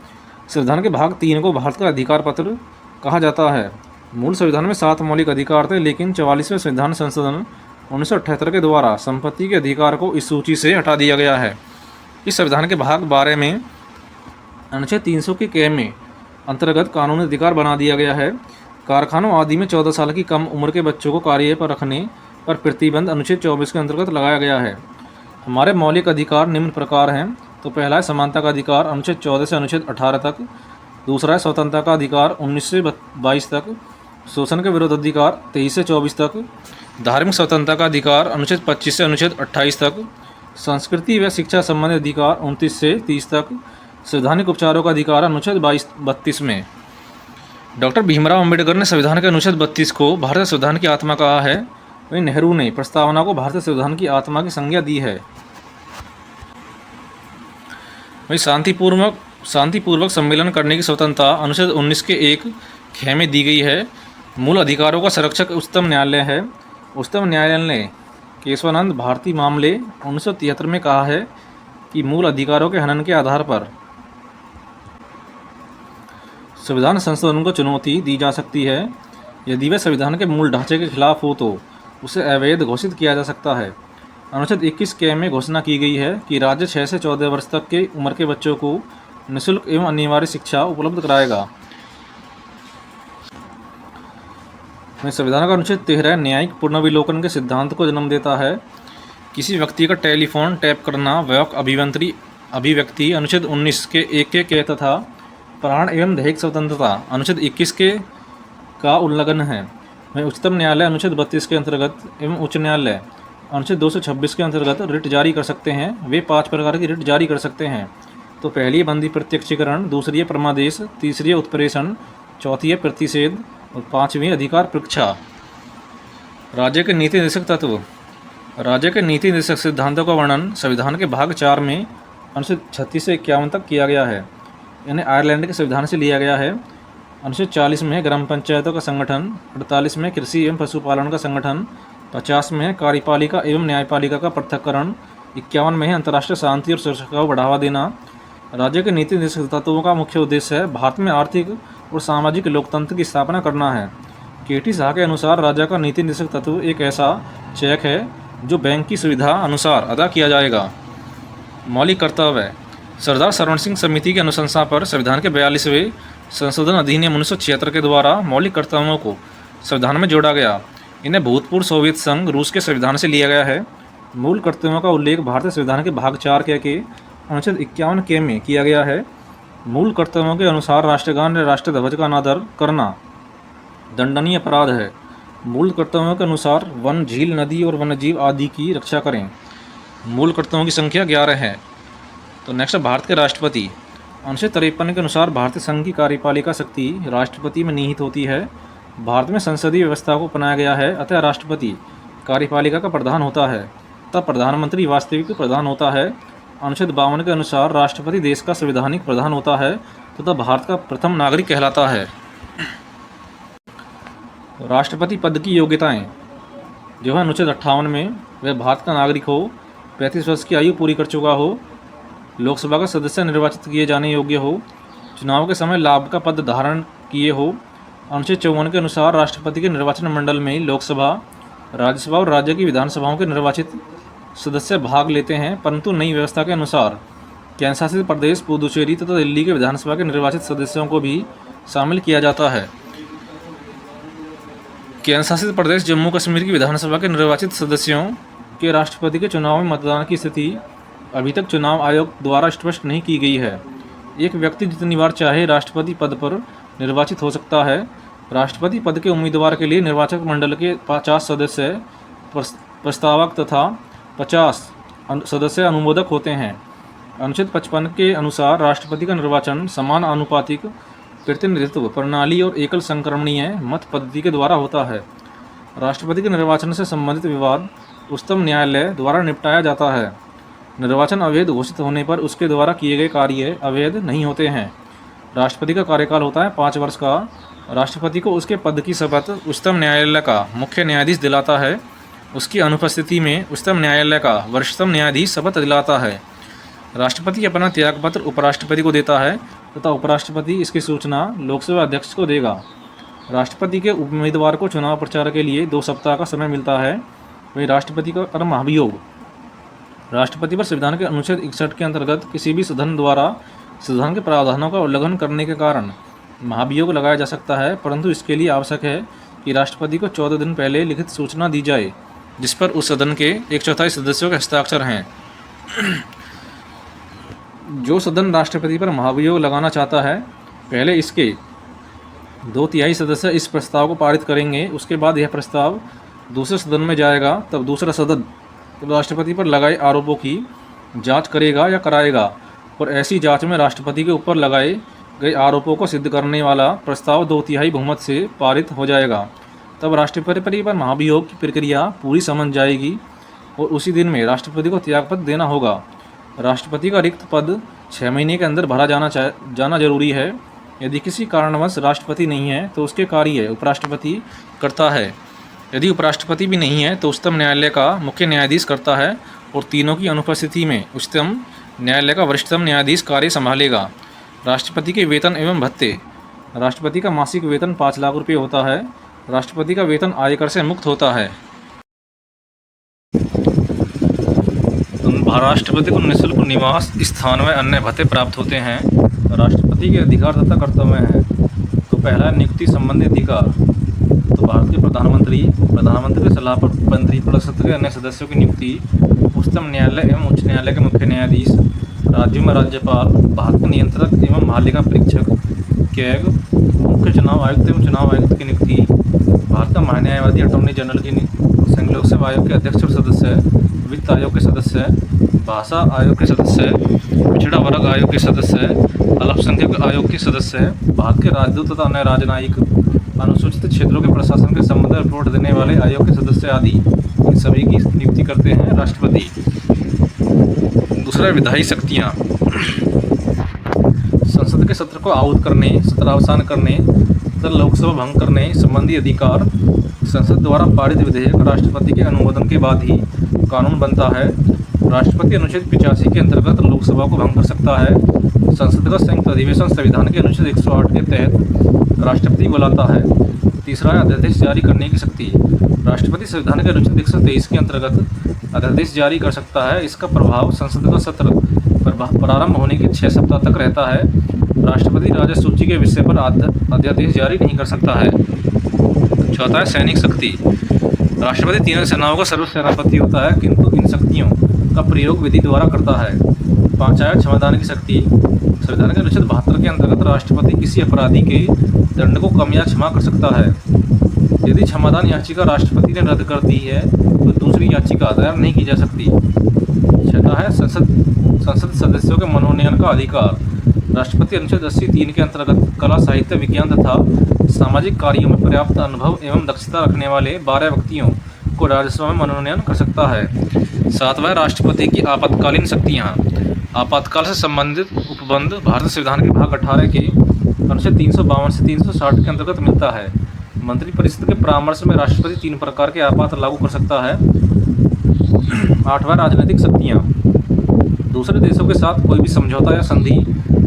संविधान के भाग 3 को भारत का अधिकार पत्र कहा जाता है। मूल संविधान में 7 मौलिक अधिकार थे, लेकिन 44वें संविधान संशोधन 1978 के द्वारा संपत्ति के अधिकार को इस सूची से हटा दिया गया है। इस संविधान के भाग 12 में अनुच्छेद 300 के क में अंतर्गत कानूनी अधिकार बना दिया गया है। कारखानों आदि में 14 साल की कम उम्र के बच्चों को कार्य पर रखने पर प्रतिबंध अनुच्छेद 24 के अंतर्गत लगाया गया है। हमारे मौलिक अधिकार निम्न प्रकार हैं। तो पहला है समानता का अधिकार, अनुच्छेद 14 से अनुच्छेद 18 तक। दूसरा है स्वतंत्रता का अधिकार, 19 से 22 तक। शोषण के विरुद्ध अधिकार, 23 से 24 तक। धार्मिक स्वतंत्रता का अधिकार, अनुच्छेद 25 से अनुच्छेद 28 तक। संस्कृति व शिक्षा संबंधी अधिकार, 29 से 30 तक। संवैधानिक उपचारों का अधिकार, अनुच्छेद 32 में। डॉक्टर भीमराव अम्बेडकर ने संविधान के अनुच्छेद 32 को भारतीय संविधान की आत्मा कहा है। वहीं नेहरू ने प्रस्तावना को भारतीय संविधान की आत्मा की संज्ञा दी है। वहीं शांतिपूर्वक सम्मेलन करने की स्वतंत्रता अनुच्छेद 19 के 1 ख में दी गई है। मूल अधिकारों का संरक्षक उच्चतम न्यायालय है। उच्चतम न्यायालय ने केशवानंद भारती मामले 1973 में कहा है कि मूल अधिकारों के हनन के आधार पर संविधान संशोधन को चुनौती दी जा सकती है। यदि वह संविधान के मूल ढांचे के खिलाफ हो तो उसे अवैध घोषित किया जा सकता है। अनुच्छेद 21 के में घोषणा की गई है कि राज्य 6 से 14 वर्ष तक के उम्र के बच्चों को निःशुल्क एवं अनिवार्य शिक्षा उपलब्ध कराएगा। संविधान का अनुच्छेद 13 न्यायिक पुनर्विलोकन के सिद्धांत को जन्म देता है। किसी व्यक्ति का टेलीफोन टैप करना वैयक्तिक अभिव्यक्ति अनुच्छेद 19 के 1 के क तथा प्राण एवं दैहिक स्वतंत्रता अनुच्छेद 21 के का उल्लंघन है। वहीं उच्चतम न्यायालय अनुच्छेद 32 के अंतर्गत एवं उच्च न्यायालय अनुच्छेद 226 के अंतर्गत रिट जारी कर सकते हैं। वे 5 प्रकार की रिट जारी कर सकते हैं। तो पहली है बंदी प्रत्यक्षीकरण, दूसरी है परमादेश, तीसरी है उत्प्रेषण, चौथी है प्रतिषेध और 5वीं अधिकार परीक्षा। राज्य के नीति निर्देशक तत्व, राज्य के नीति निर्देशक सिद्धांतों का वर्णन संविधान के भाग 4 में अनुच्छेद 36 से 51 तक किया गया है। इन्हें आयरलैंड के संविधान से लिया गया है। अनुच्छेद 40 में है ग्राम पंचायतों का संगठन, 48 में कृषि एवं पशुपालन का संगठन, 50 में है कार्यपालिका एवं न्यायपालिका का पृथक्करण, 51 में है अंतर्राष्ट्रीय शांति और सुरक्षा को बढ़ावा देना। राज्य के नीति निर्देशक तत्वों का मुख्य उद्देश्य है भारत में आर्थिक और सामाजिक लोकतंत्र की स्थापना करना है। केटी शाह के अनुसार राज्य का नीति निर्देशक तत्व एक ऐसा चेक है जो बैंक की सुविधा अनुसार अदा किया जाएगा। मौलिक कर्तव्य। सरदार सरवण सिंह समिति की अनुशंसा पर संविधान के 42वें संशोधन अधिनियम 1976 के द्वारा मौलिक कर्तव्यों को संविधान में जोड़ा गया। इन्हें भूतपूर्व सोवियत संघ रूस के संविधान से लिया गया है। मूल कर्तव्यों का उल्लेख भारतीय संविधान के भाग 4 के अनुच्छेद 51 के में किया गया है। मूल कर्तव्यों के अनुसार राष्ट्रगान या राष्ट्रध्वज का अनादर करना दंडनीय अपराध है। मूल कर्तव्यों के अनुसार वन, झील, नदी और वन्यजीव आदि की रक्षा करें। मूल कर्तव्यों की संख्या 11 है। तो नेक्स्ट है भारत के राष्ट्रपति। अनुच्छेद 53 के अनुसार भारतीय संघ की कार्यपालिका शक्ति राष्ट्रपति में निहित होती है। भारत में संसदीय व्यवस्था को अपनाया गया है, अतः राष्ट्रपति कार्यपालिका का प्रधान होता है तथा प्रधानमंत्री वास्तविक प्रधान होता है। अनुच्छेद 52 के अनुसार राष्ट्रपति देश का संवैधानिक प्रधान होता है तथा भारत का प्रथम नागरिक कहलाता है। राष्ट्रपति पद की योग्यताएं जो है अनुच्छेद 58 में वह भारत का नागरिक हो, 35 वर्ष की आयु पूरी कर चुका हो, लोकसभा का सदस्य निर्वाचित किए जाने योग्य हो, चुनाव के समय लाभ का पद धारण किए हो। अनुच्छेद 54 के अनुसार राष्ट्रपति के निर्वाचन मंडल में लोकसभा, राज्यसभा और राज्य की विधानसभाओं के निर्वाचित सदस्य भाग लेते हैं, परंतु नई व्यवस्था के अनुसार केंद्र शासित प्रदेश पुदुचेरी तथा दिल्ली के विधानसभा के निर्वाचित सदस्यों को भी शामिल किया जाता है। केंद्र शासित प्रदेश जम्मू कश्मीर की विधानसभा के निर्वाचित सदस्यों के राष्ट्रपति के चुनाव में मतदान की स्थिति अभी तक चुनाव आयोग द्वारा स्पष्ट नहीं की गई है। एक व्यक्ति जितनी बार चाहे राष्ट्रपति पद पर निर्वाचित हो सकता है। राष्ट्रपति पद के उम्मीदवार के लिए निर्वाचक मंडल के 50 सदस्य प्रस्तावक तथा 50 सदस्य अनुमोदक होते हैं। अनुच्छेद 55 के अनुसार राष्ट्रपति का निर्वाचन समान आनुपातिक प्रतिनिधित्व प्रणाली और एकल संक्रमणीय मत पद्धति के द्वारा होता है। राष्ट्रपति के निर्वाचन से संबंधित विवाद उच्चतम न्यायालय द्वारा निपटाया जाता है। निर्वाचन अवैध घोषित होने पर उसके द्वारा किए गए कार्य अवैध नहीं होते हैं। राष्ट्रपति का कार्यकाल होता है 5 वर्ष का। राष्ट्रपति को उसके पद की शपथ उच्चतम न्यायालय का मुख्य न्यायाधीश दिलाता है। उसकी अनुपस्थिति में उच्चतम न्यायालय का वरिष्ठतम न्यायाधीश शपथ दिलाता है। राष्ट्रपति अपना त्यागपत्र उपराष्ट्रपति को देता है तथा उपराष्ट्रपति इसकी सूचना लोकसभा अध्यक्ष को देगा। राष्ट्रपति के उम्मीदवार को चुनाव प्रचार के लिए 2 सप्ताह का समय मिलता है। वही राष्ट्रपति का पर महाभियोग। राष्ट्रपति पर संविधान के अनुच्छेद 61 के अंतर्गत किसी भी सदन द्वारा संविधान के प्रावधानों का उल्लंघन करने के कारण महाभियोग लगाया जा सकता है, परंतु इसके लिए आवश्यक है कि राष्ट्रपति को 14 दिन पहले लिखित सूचना दी जाए जिस पर उस सदन के 1/4 सदस्यों के हस्ताक्षर हैं। जो सदन राष्ट्रपति पर महाभियोग लगाना चाहता है पहले इसके 2/3 सदस्य इस प्रस्ताव को पारित करेंगे। उसके बाद यह प्रस्ताव दूसरे सदन में जाएगा, तब दूसरा सदन राष्ट्रपति पर लगाए आरोपों की जांच करेगा या कराएगा और ऐसी जांच में राष्ट्रपति के ऊपर लगाए गए आरोपों को सिद्ध करने वाला प्रस्ताव 2/3 बहुमत से पारित हो जाएगा। तब राष्ट्रपति पर महाभियोग की प्रक्रिया पूरी समझ जाएगी और उसी दिन में राष्ट्रपति को त्यागपत्र देना होगा। राष्ट्रपति का रिक्त पद 6 महीने के अंदर भरा जाना जरूरी है। यदि किसी कारणवश राष्ट्रपति नहीं है तो उसके कार्य उपराष्ट्रपति करता है। यदि उपराष्ट्रपति भी नहीं है तो उच्चतम न्यायालय का मुख्य न्यायाधीश करता है और तीनों की अनुपस्थिति में उच्चतम न्यायालय का वरिष्ठतम न्यायाधीश कार्य संभालेगा। राष्ट्रपति के वेतन एवं भत्ते। राष्ट्रपति का मासिक वेतन 5 लाख रुपये होता है। राष्ट्रपति का वेतन आयकर से मुक्त होता है। राष्ट्रपति को निःशुल्क निवास स्थान व अन्य भत्ते प्राप्त होते हैं। राष्ट्रपति के अधिकार तथा कर्तव्य हैं। तो पहला नियुक्ति संबंधी अधिकार। तो भारत के प्रधानमंत्री के सलाह पर मंत्रिपरिषद के अन्य सदस्यों की नियुक्ति, उच्चतम न्यायालय एवं उच्च न्यायालय के मुख्य न्यायाधीश, राज्यों में राज्यपाल, भारत के नियंत्रक एवं महालेखा परीक्षक, कैग, मुख्य चुनाव आयुक्त एवं चुनाव आयुक्त की नियुक्ति, भारत का महान्यायवादी, अटॉर्नी जनरल की नियुक्ति, संघ लोकसेवा आयोग के अध्यक्ष और सदस्य, वित्त आयोग के सदस्य, भाषा आयोग के सदस्य, पिछड़ा वर्ग आयोग के सदस्य, अल्पसंख्यक आयोग के सदस्य, भारत के राजदूत तथा अन्य राजनयिक, अनुसूचित क्षेत्रों के प्रशासन के संबंध में रिपोर्ट देने वाले आयोग के सदस्य आदि इन सभी की नियुक्ति करते हैं राष्ट्रपति। दूसरा, विधायी शक्तियाँ। संसद के सत्र को आहूत करने, सत्रावसान करने, अंतर लोकसभा भंग करने संबंधी अधिकार। संसद द्वारा पारित विधेयक राष्ट्रपति के अनुमोदन के बाद ही कानून बनता है। राष्ट्रपति अनुच्छेद 85 के अंतर्गत लोकसभा को भंग कर सकता है। संसद का संयुक्त अधिवेशन संविधान के अनुच्छेद 108 के तहत राष्ट्रपति बुलाता है। तीसरा है अध्यादेश जारी करने की शक्ति। राष्ट्रपति संविधान के अनुच्छेद 123 के अंतर्गत अध्यादेश जारी कर सकता है। इसका प्रभाव संसद का सत्र प्रारंभ होने के 6 सप्ताह तक रहता है। राष्ट्रपति राज्य सूची के विषय पर अध्यादेश जारी नहीं कर सकता है। चौथा है सैनिक शक्ति। राष्ट्रपति तीनों सेनाओं का सर्वसेनापति होता है, किंतु इन शक्तियों का प्रयोग विधि द्वारा करता है। पांचवा है क्षमादान की शक्ति। संविधान के अनुच्छेद 72 के अंतर्गत राष्ट्रपति किसी अपराधी के दंड को कम या क्षमा कर सकता है। यदि क्षमादान याचिका राष्ट्रपति ने रद्द कर दी है तो दूसरी याचिका दायर नहीं की जा सकती। छठा है संसद सदस्यों के मनोनयन का अधिकार। राष्ट्रपति अनुच्छेद 80(3) के अंतर्गत कला, साहित्य, विज्ञान तथा सामाजिक कार्यों में पर्याप्त अनुभव एवं दक्षता रखने वाले 12 व्यक्तियों को राज्यसभा में मनोनयन कर सकता है। सातवां राष्ट्रपति की आपातकालीन शक्तियाँ। आपातकाल से संबंधित उपबंध भारतीय संविधान के भाग 18 के अनुच्छेद 352 से 360 के अंतर्गत मिलता है। मंत्रिपरिषद के परामर्श में राष्ट्रपति 3 प्रकार के आपात लागू कर सकता है। आठवां राजनीतिक शक्तियाँ। दूसरे देशों के साथ कोई भी समझौता या संधि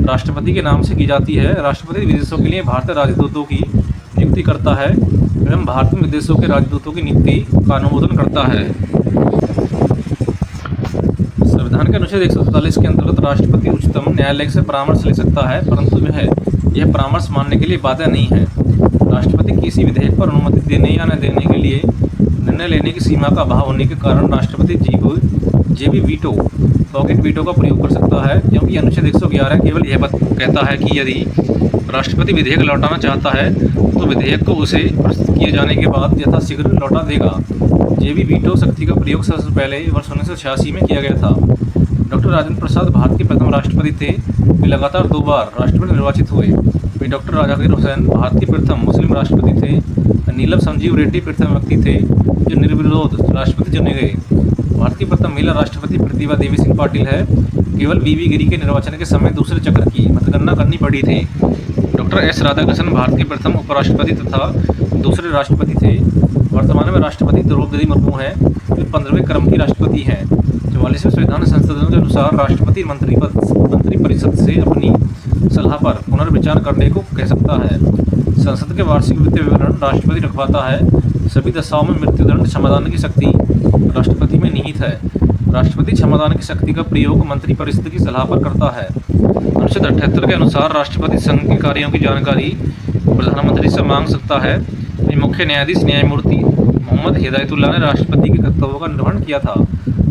राष्ट्रपति के नाम से की जाती है। राष्ट्रपति विदेशों के लिए भारतीय राजदूतों की नियुक्ति करता है एवं भारतीय विदेशों के राजदूतों की नियुक्ति का अनुमोदन करता है। संविधान के अनुच्छेद 147 के अंतर्गत राष्ट्रपति उच्चतम न्यायालय से परामर्श ले सकता है, परंतु यह परामर्श मानने के लिए बाध्य नहीं है। राष्ट्रपति किसी विधेयक पर अनुमति देने या न देने के लिए निर्णय लेने की सीमा का अभाव होने के कारण राष्ट्रपति जेबी वीटो, पॉकेट वीटो का प्रयोग कर सकता है, क्योंकि अनुच्छेद 111 केवल यह कहता है कि यदि राष्ट्रपति विधेयक लौटाना चाहता है तो विधेयक को उसे प्रस्तुत किए जाने के बाद यथाशीघ्र लौटा देगा। जेबी वीटो शक्ति का प्रयोग सबसे पहले वर्ष 1986 में किया गया था। डॉक्टर राजेंद्र प्रसाद भारत के प्रथम राष्ट्रपति थे। वे लगातार 2 बार राष्ट्रपति निर्वाचित हुए। वे डॉक्टर जाकिर हुसैन भारत के प्रथम मुस्लिम राष्ट्रपति थे। नीलम संजीव रेड्डी प्रथम व्यक्ति थे जो निर्विरोध राष्ट्रपति चुने गए। भारत की प्रथम महिला राष्ट्रपति प्रतिभा देवी सिंह पाटिल है। केवल वीवी गिरी के निर्वाचन के समय दूसरे चक्र की मतगणना करनी पड़ी थी। डॉक्टर एस राधाकृष्णन भारत के प्रथम उपराष्ट्रपति तथा दूसरे राष्ट्रपति थे। वर्तमान में राष्ट्रपति द्रौपदी मुर्मू हैं, जो 15वें क्रम की राष्ट्रपति हैं। 44वें संविधान संशोधन के अनुसार राष्ट्रपति मंत्रिपरिषद से अपनी सलाह पर पुनर्विचार करने को कह सकता है। संसद के वार्षिक वित्तीय विवरण राष्ट्रपति रखवाता है। सभी दशाओं में मृत्युदंड क्षमादान की शक्ति राष्ट्रपति में निहित है। राष्ट्रपति क्षमादान की शक्ति का प्रयोग मंत्रिपरिषद की सलाह पर करता है। अनुच्छेद 78 के अनुसार राष्ट्रपति संघ के कार्यों की जानकारी प्रधानमंत्री से मांग सकता है। मुख्य न्यायाधीश न्यायमूर्ति मोहम्मद हिदायतुल्लाह ने राष्ट्रपति के कर्तव्यों का निर्वहन किया था।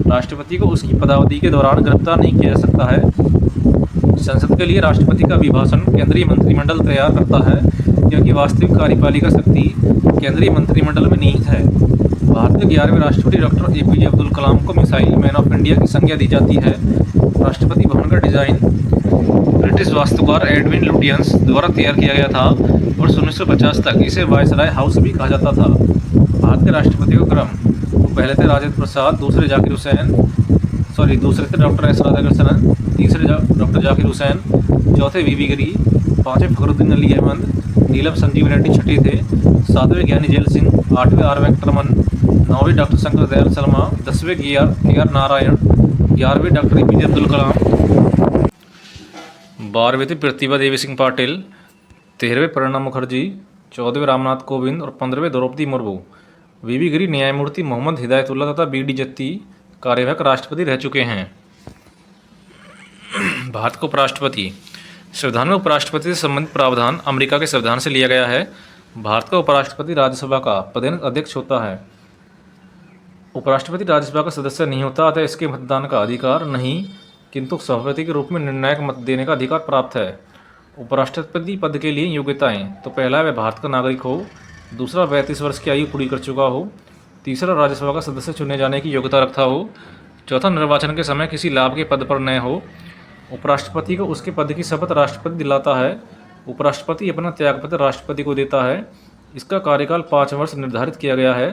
राष्ट्रपति को उसकी पदावधि के दौरान गिरफ्तार नहीं किया जा सकता है। संसद के लिए राष्ट्रपति का अभिभाषण केंद्रीय मंत्रिमंडल तैयार करता है, क्योंकि वास्तविक कार्यपालिका शक्ति केंद्रीय मंत्रिमंडल में निहित है। भारत के 11वें राष्ट्रपति डॉक्टर APJ अब्दुल कलाम को मिसाइल मैन ऑफ इंडिया की संज्ञा दी जाती है। राष्ट्रपति भवन का डिजाइन ब्रिटिश वास्तुकार एडविन लुटियंस द्वारा तैयार किया गया था। वर्ष 1950 तक इसे वायसराय हाउस भी कहा जाता था। भारत के राष्ट्रपति का क्रम तो पहले थे राजेंद्र प्रसाद, दूसरे थे डॉक्टर एस राधाकृष्णन, तीसरे डॉक्टर जाकिर हुसैन, चौथे वीवी गिरी, 5वें फखरुद्दीन अली अहमद, नीलम संजीव रेड्डी छठे थे, 7वें ज्ञानी जेल सिंह, 8वें आर वेंकटरमन, 9वें डॉक्टर शंकर दयाल शर्मा, 10वें KR नारायण, 11वें डॉक्टर APJ अब्दुल कलाम, 12वें थे प्रतिभा देवी सिंह पाटिल, 13वें प्रणब मुखर्जी, 14वें रामनाथ कोविंद और 15वें द्रौपदी मुर्मू। वीवी गिरी न्यायमूर्ति मोहम्मद हिदायतुल्लाह तथा BD जत्ती कार्यवाहक राष्ट्रपति रह चुके हैं। भारत का उपराष्ट्रपति। संविधान में उपराष्ट्रपति से संबंधित प्रावधान अमेरिका के संविधान से लिया गया है। भारत का उपराष्ट्रपति राज्यसभा का पदेन अध्यक्ष होता है। उपराष्ट्रपति राज्यसभा का सदस्य नहीं होता, अतः इसके मतदान का अधिकार नहीं, किंतु सभापति के रूप में निर्णायक मत देने का अधिकार प्राप्त है। उपराष्ट्रपति पद के लिए योग्यताएं तो पहला, वह भारत का नागरिक हो। दूसरा, 32 वर्ष की आयु पूरी कर चुका हो। तीसरा, राज्यसभा का सदस्य चुने जाने की योग्यता रखता हो। चौथा, निर्वाचन के समय किसी लाभ के पद पर न हो। उपराष्ट्रपति को उसके पद की शपथ राष्ट्रपति दिलाता है। उपराष्ट्रपति अपना त्यागपत्र राष्ट्रपति को देता है। इसका कार्यकाल 5 वर्ष निर्धारित किया गया है।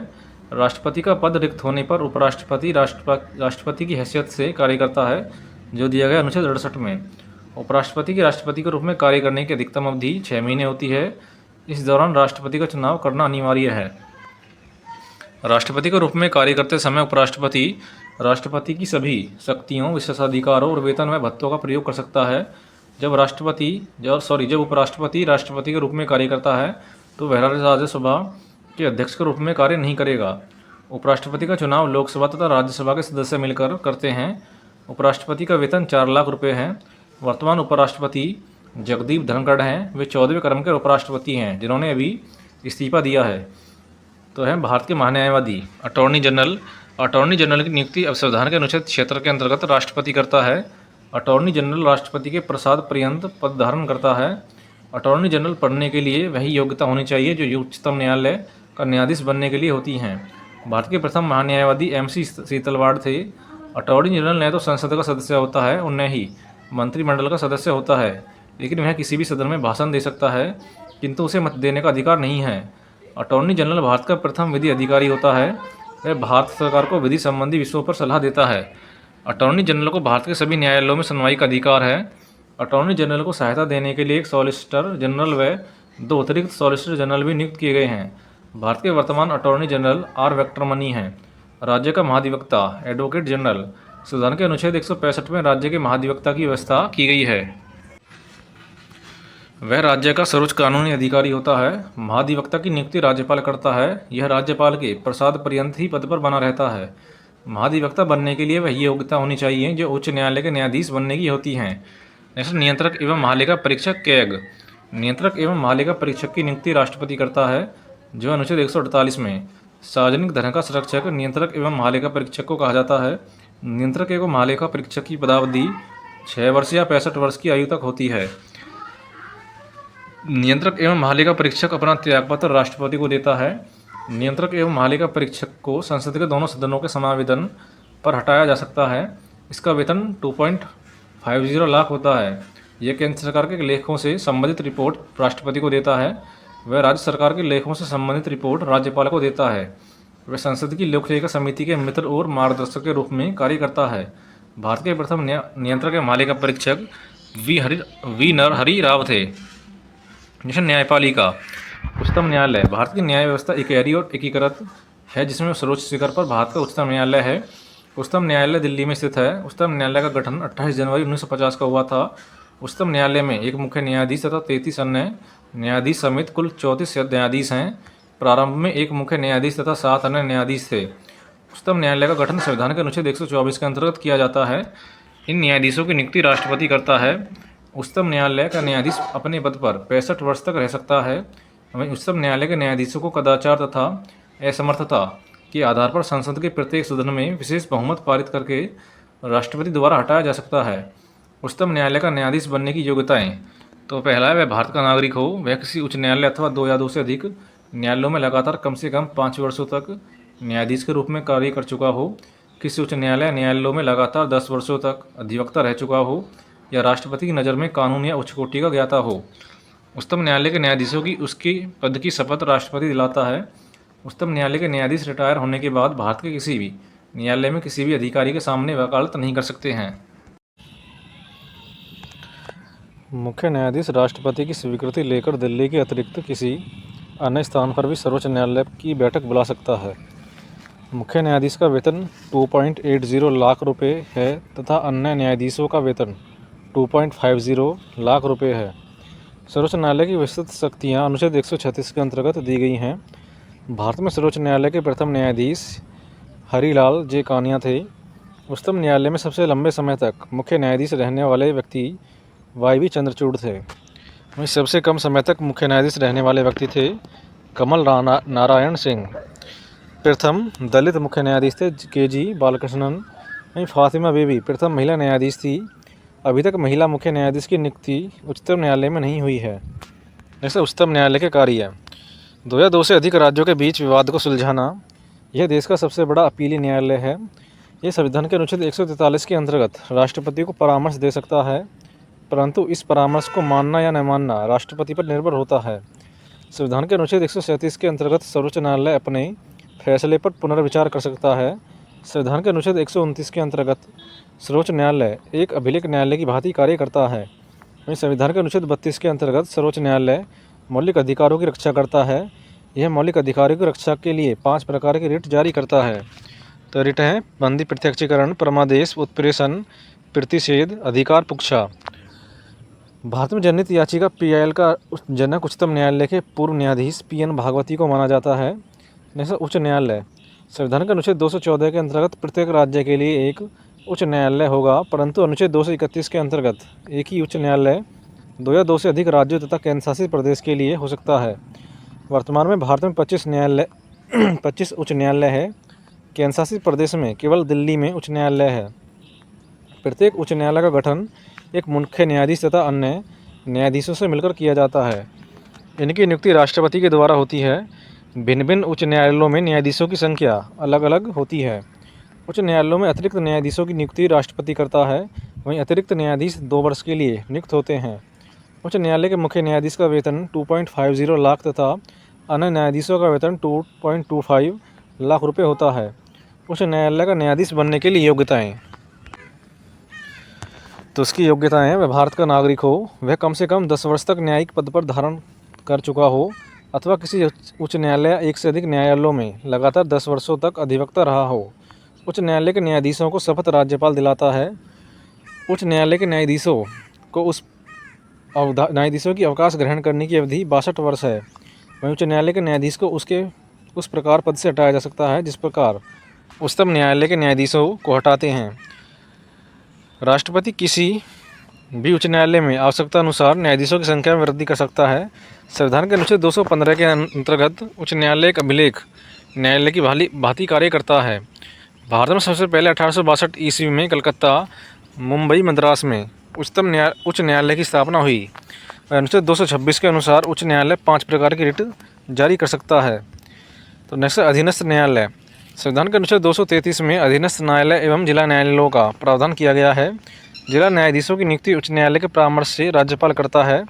राष्ट्रपति का पद रिक्त होने पर उपराष्ट्रपति राष्ट्रपति की हैसियत से कार्य करता है, जो दिया गया अनुच्छेद 68 में। उपराष्ट्रपति के राष्ट्रपति के रूप में कार्य करने की अधिकतम अवधि 6 महीने होती है। इस दौरान राष्ट्रपति का चुनाव करना अनिवार्य है। राष्ट्रपति के रूप में कार्य करते समय उपराष्ट्रपति राष्ट्रपति की सभी शक्तियों, विशेषाधिकारों और वेतन व भत्तों का प्रयोग कर सकता है। जब उपराष्ट्रपति राष्ट्रपति के रूप में कार्य करता है तो वह राज्यसभा के अध्यक्ष के रूप में कार्य नहीं करेगा। उपराष्ट्रपति का चुनाव लोकसभा तथा राज्यसभा के सदस्य मिलकर करते हैं। उपराष्ट्रपति का वेतन 4 लाख रुपये है। वर्तमान उपराष्ट्रपति जगदीप धनखड़ हैं। वे 14वें क्रम के उपराष्ट्रपति हैं जिन्होंने अभी इस्तीफा दिया है। तो है भारत के महान्यायवादी अटॉर्नी जनरल की नियुक्ति अब संविधान के अनुच्छेद 76 के अंतर्गत राष्ट्रपति करता है। अटॉर्नी जनरल राष्ट्रपति के प्रसाद पर्यंत पद धारण करता है। अटॉर्नी जनरल पढ़ने के लिए वही योग्यता होनी चाहिए जो उच्चतम न्यायालय का न्यायाधीश बनने के लिए होती हैं। भारत के प्रथम महान्यायवादी MC सीतलवाड़ थे। अटॉर्नी जनरल न तो संसद का सदस्य होता है और न ही मंत्रिमंडल का सदस्य होता है, लेकिन वह किसी भी सदन में भाषण दे सकता है, किंतु उसे मत देने का अधिकार नहीं है। अटॉर्नी जनरल भारत का प्रथम विधि अधिकारी होता है। वह भारत सरकार को विधि संबंधी विषयों पर सलाह देता है। अटॉर्नी जनरल को भारत के सभी न्यायालयों में सुनवाई का अधिकार है। अटॉर्नी जनरल को सहायता देने के लिए एक सॉलिसिटर जनरल व 2 अतिरिक्त सॉलिसिटर जनरल भी नियुक्त किए गए हैं। भारत के वर्तमान अटॉर्नी जनरल R वेंकटरमणि हैं। राज्य का महाधिवक्ता एडवोकेट जनरल संविधान के अनुच्छेद 165 में राज्य के महाधिवक्ता की व्यवस्था की गई है। वह राज्य का सर्वोच्च कानूनी अधिकारी होता है। महाधिवक्ता की नियुक्ति राज्यपाल करता है। यह राज्यपाल के प्रसाद पर्यंत ही पद पर बना रहता है। महाधिवक्ता बनने के लिए वह योग्यता होनी चाहिए जो उच्च न्यायालय के न्यायाधीश बनने की होती हैं। नेक्स्ट, नियंत्रक एवं महालेखा परीक्षक कैग। नियंत्रक एवं महालेखा परीक्षक की नियुक्ति राष्ट्रपति करता है जो अनुच्छेद 148 में सार्वजनिक धन का संरक्षक नियंत्रक एवं महालेखा परीक्षक को कहा जाता है। नियंत्रक एवं महालेखा परीक्षक की पदावधि 6 वर्ष या 65 वर्ष की आयु तक होती है। नियंत्रक एवं महालेखा परीक्षक अपना त्यागपत्र राष्ट्रपति को देता है। नियंत्रक एवं महालेखा परीक्षक को संसद के दोनों सदनों के समावेदन पर हटाया जा सकता है। इसका वेतन 2.50 लाख होता है। यह केंद्र सरकार के लेखों से संबंधित रिपोर्ट राष्ट्रपति को देता है। वह राज्य सरकार के लेखों से संबंधित रिपोर्ट राज्यपाल को देता है। वह संसद की लोकलेखा समिति के मित्र और मार्गदर्शक के रूप में कार्य करता है। भारत के प्रथम नियंत्रक एवं महालेखा परीक्षक वी नरहरि राव थे। न्यायपालिका उच्चतम न्यायालय भारत की न्याय व्यवस्था इकाई और एकीकृत है जिसमें सर्वोच्च शिखर पर भारत का उच्चतम न्यायालय है। उच्चतम न्यायालय दिल्ली में स्थित है। उच्चतम न्यायालय का गठन 28 जनवरी 1950 का हुआ था। उच्चतम न्यायालय में एक मुख्य न्यायाधीश तथा 33 अन्य न्यायाधीश समेत कुल 34 न्यायाधीश हैं। प्रारंभ में एक मुख्य न्यायाधीश तथा 7 अन्य न्यायाधीश थे। उच्चतम न्यायालय का गठन संविधान के अनुच्छेद 124 के अंतर्गत किया जाता है। इन न्यायाधीशों की नियुक्ति राष्ट्रपति करता है। उच्चतम न्यायालय का न्यायाधीश अपने पद पर 65 वर्ष तक रह सकता है। वहीं उच्चतम न्यायालय के न्यायाधीशों को कदाचार तथा असमर्थता के आधार पर संसद के प्रत्येक सदन में विशेष बहुमत पारित करके राष्ट्रपति द्वारा हटाया जा सकता है। उच्चतम न्यायालय का न्यायाधीश बनने की योग्यताएं, तो पहला है वह भारत का नागरिक हो, वह किसी उच्च न्यायालय अथवा 2 या 2 से अधिक न्यायालयों में लगातार कम से कम 5 वर्षों तक न्यायाधीश के रूप में कार्य कर चुका हो, किसी उच्च न्यायालयों में लगातार 10 वर्षों तक अधिवक्ता रह चुका हो, या राष्ट्रपति की नज़र में कानून या उच्च कोटि का ज्ञाता हो। उच्चतम न्यायालय के न्यायाधीशों की उसके पद की शपथ राष्ट्रपति दिलाता है। उच्चतम न्यायालय के न्यायाधीश रिटायर होने के बाद भारत के किसी भी न्यायालय में किसी भी अधिकारी के सामने वकालत नहीं कर सकते हैं। मुख्य न्यायाधीश राष्ट्रपति की स्वीकृति लेकर दिल्ली के अतिरिक्त किसी अन्य स्थान पर भी सर्वोच्च न्यायालय की बैठक बुला सकता है। मुख्य न्यायाधीश का वेतन 2.80 लाख रुपए है तथा अन्य न्यायाधीशों का वेतन 2.50 लाख रुपए है। सर्वोच्च न्यायालय की विस्तृत शक्तियाँ अनुच्छेद 136 के अंतर्गत दी गई हैं। भारत में सर्वोच्च न्यायालय के प्रथम न्यायाधीश हरिलाल जे कानिया थे। उच्चतम न्यायालय में सबसे लंबे समय तक मुख्य न्यायाधीश रहने वाले व्यक्ति YV चंद्रचूड़ थे। वहीं सबसे कम समय तक मुख्य न्यायाधीश रहने वाले व्यक्ति थे कमल नारायण सिंह। प्रथम दलित मुख्य न्यायाधीश थे KG बालकृष्णन। वहीं फातिमा बीबी प्रथम महिला न्यायाधीश थी। अभी तक महिला मुख्य न्यायाधीश की नियुक्ति उच्चतम न्यायालय में नहीं हुई है। जैसे उच्चतम न्यायालय के कार्य 2 या 2 से अधिक राज्यों के बीच विवाद को सुलझाना। यह देश का सबसे बड़ा अपीली न्यायालय है। यह संविधान के अनुच्छेद 143 के अंतर्गत राष्ट्रपति को परामर्श दे सकता है, परंतु इस परामर्श को मानना या न मानना राष्ट्रपति पर निर्भर होता है। संविधान के अनुच्छेद 137 के अंतर्गत सर्वोच्च न्यायालय अपने फैसले पर पुनर्विचार कर सकता है। संविधान के अनुच्छेद 129 के अंतर्गत सर्वोच्च न्यायालय एक अभिलेख न्यायालय की भांति कार्य करता है। वहीं संविधान के अनुच्छेद 32 के अंतर्गत सर्वोच्च न्यायालय मौलिक अधिकारों की रक्षा करता है। यह मौलिक अधिकारों की रक्षा के लिए 5 प्रकार के रिट जारी करता है। तो रिट हैं बंदी प्रत्यक्षीकरण, परमादेश, उत्प्रेषण, प्रतिषेध, अधिकार पुक्षा। भारत में जनहित याचिका पीआईएल का जनक उच्चतम न्यायालय के पूर्व न्यायाधीश पीएन भागवती को माना जाता है। नेक्स्ट उच्च न्यायालय। संविधान के अनुच्छेद 214 के अंतर्गत प्रत्येक राज्य के लिए एक उच्च न्यायालय होगा, परंतु अनुच्छेद 231 के अंतर्गत एक ही उच्च न्यायालय 2 या 2 से अधिक राज्यों तथा केंद्रशासित प्रदेश के लिए हो सकता है। वर्तमान में भारत में 25 उच्च न्यायालय है। केंद्रशासित प्रदेश में केवल दिल्ली में उच्च न्यायालय है। प्रत्येक उच्च न्यायालय का गठन एक मुख्य न्यायाधीश तथा अन्य न्यायाधीशों से मिलकर किया जाता है। इनकी नियुक्ति राष्ट्रपति के द्वारा होती है। भिन्न भिन्न उच्च न्यायालयों में न्यायाधीशों की संख्या अलग अलग होती है। उच्च न्यायालयों में अतिरिक्त न्यायाधीशों की नियुक्ति राष्ट्रपति करता है। वहीं अतिरिक्त न्यायाधीश 2 वर्ष के लिए नियुक्त होते हैं। उच्च न्यायालय के मुख्य न्यायाधीश का वेतन 2.50 लाख तथा अन्य न्यायाधीशों का वेतन 2.25 लाख रुपये होता है। उच्च न्यायालय का न्यायाधीश बनने के लिए योग्यताएं। तो उसकी योग्यताएं हैं, वह भारत का नागरिक हो, वह कम से कम 10 वर्ष तक न्यायिक पद पर धारण कर चुका हो अथवा किसी उच्च न्यायालय या एक से अधिक न्यायालयों में लगातार 10 वर्षों तक अधिवक्ता रहा हो। उच्च न्यायालय के न्यायाधीशों को शपथ राज्यपाल दिलाता है। उच्च न्यायालय के न्यायाधीशों को न्यायाधीशों की अवकाश ग्रहण करने की अवधि 62 वर्ष है। वहीं उच्च न्यायालय के न्यायाधीश को उस प्रकार पद से हटाया जा सकता है जिस प्रकार उच्चतम न्यायालय के न्यायाधीशों को हटाते हैं। राष्ट्रपति किसी भी उच्च न्यायालय में आवश्यकता अनुसार न्यायाधीशों की संख्या में वृद्धि कर सकता है। संविधान के अनुच्छेद 215 के अंतर्गत उच्च न्यायालय एक अभिलेख न्यायालय की भांति कार्य करता है। भारत में सबसे पहले 1862 ईस्वी में कलकत्ता, मुंबई, मद्रास में उच्च न्यायालय की स्थापना हुई। अनुच्छेद 226 के अनुसार उच्च न्यायालय 5 प्रकार की रिट जारी कर सकता है। तो नेक्स्ट अधीनस्थ न्यायालय। संविधान के अनुच्छेद 233 में अधीनस्थ न्यायालय एवं जिला न्यायालयों का प्रावधान किया गया है। जिला न्यायाधीशों की नियुक्ति उच्च न्यायालय के परामर्श से राज्यपाल करता है।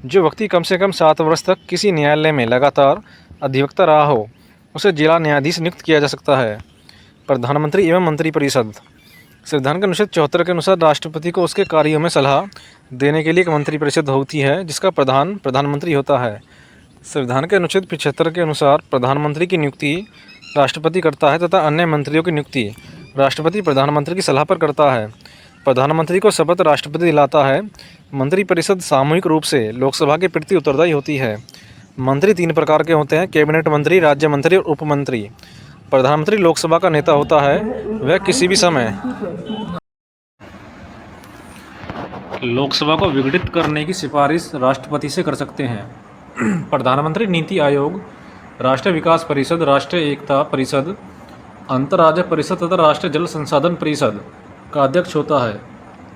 जो व्यक्ति कम से कम 7 वर्ष तक किसी न्यायालय में लगातार अधिवक्ता रहा हो उसे जिला न्यायाधीश नियुक्त किया जा सकता है। प्रधानमंत्री एवं मंत्रिपरिषद। संविधान के अनुच्छेद 74 के अनुसार राष्ट्रपति को उसके कार्यों में सलाह देने के लिए एक मंत्रिपरिषद होती है जिसका प्रधानमंत्री होता है। संविधान के अनुच्छेद 75 के अनुसार प्रधानमंत्री की नियुक्ति राष्ट्रपति करता है तथा अन्य मंत्रियों की नियुक्ति राष्ट्रपति प्रधानमंत्री की सलाह पर करता है। प्रधानमंत्री को शपथ राष्ट्रपति दिलाता है। मंत्रिपरिषद सामूहिक रूप से लोकसभा के प्रति उत्तरदायी होती है। मंत्री 3 प्रकार के होते हैं, कैबिनेट मंत्री, राज्य मंत्री और उपमंत्री। प्रधानमंत्री लोकसभा का नेता होता है। वह किसी भी समय लोकसभा को विघटित करने की सिफारिश राष्ट्रपति से कर सकते हैं। प्रधानमंत्री नीति आयोग, राष्ट्रीय विकास परिषद, राष्ट्रीय एकता परिषद, अंतर्राज्य परिषद तथा राष्ट्रीय जल संसाधन परिषद का अध्यक्ष होता है।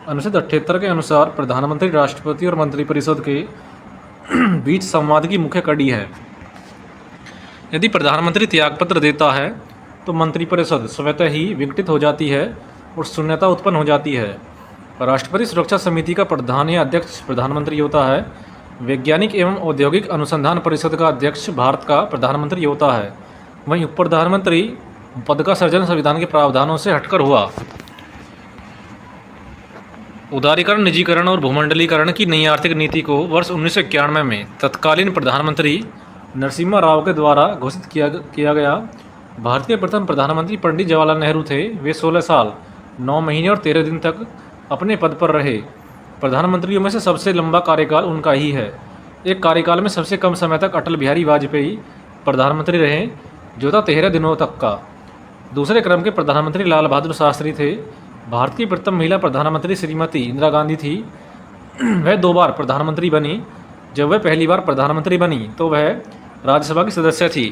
अनुच्छेद 78 के अनुसार प्रधानमंत्री राष्ट्रपति और मंत्रिपरिषद के बीच संवाद की मुख्य कड़ी है। यदि प्रधानमंत्री त्यागपत्र देता है तो मंत्रिपरिषद स्वतः ही विघटित हो जाती है और शून्यता उत्पन्न हो जाती है। राष्ट्रपति सुरक्षा समिति का प्रधान या अध्यक्ष प्रधानमंत्री होता है। वैज्ञानिक एवं औद्योगिक अनुसंधान परिषद का अध्यक्ष भारत का प्रधानमंत्री होता है। वहीं उप प्रधानमंत्री पद का सृजन संविधान के प्रावधानों से हटकर हुआ। उदारीकरण, निजीकरण और भूमंडलीकरण की नई आर्थिक नीति को वर्ष 1991 में तत्कालीन प्रधानमंत्री नरसिम्हा राव के द्वारा घोषित किया गया। भारत के प्रथम प्रधानमंत्री पंडित जवाहरलाल नेहरू थे। वे 16 साल 9 महीने और 13 दिन तक अपने पद पर रहे। प्रधानमंत्रियों में से सबसे लंबा कार्यकाल उनका ही है। एक कार्यकाल में सबसे कम समय तक अटल बिहारी वाजपेयी प्रधानमंत्री रहे, जो था 13 दिनों तक का। दूसरे क्रम के प्रधानमंत्री लाल बहादुर शास्त्री थे। भारत की प्रथम महिला प्रधानमंत्री श्रीमती इंदिरा गांधी थी। वह 2 बार प्रधानमंत्री बनी। जब वह पहली बार प्रधानमंत्री बनी तो वह राज्यसभा की सदस्य थी।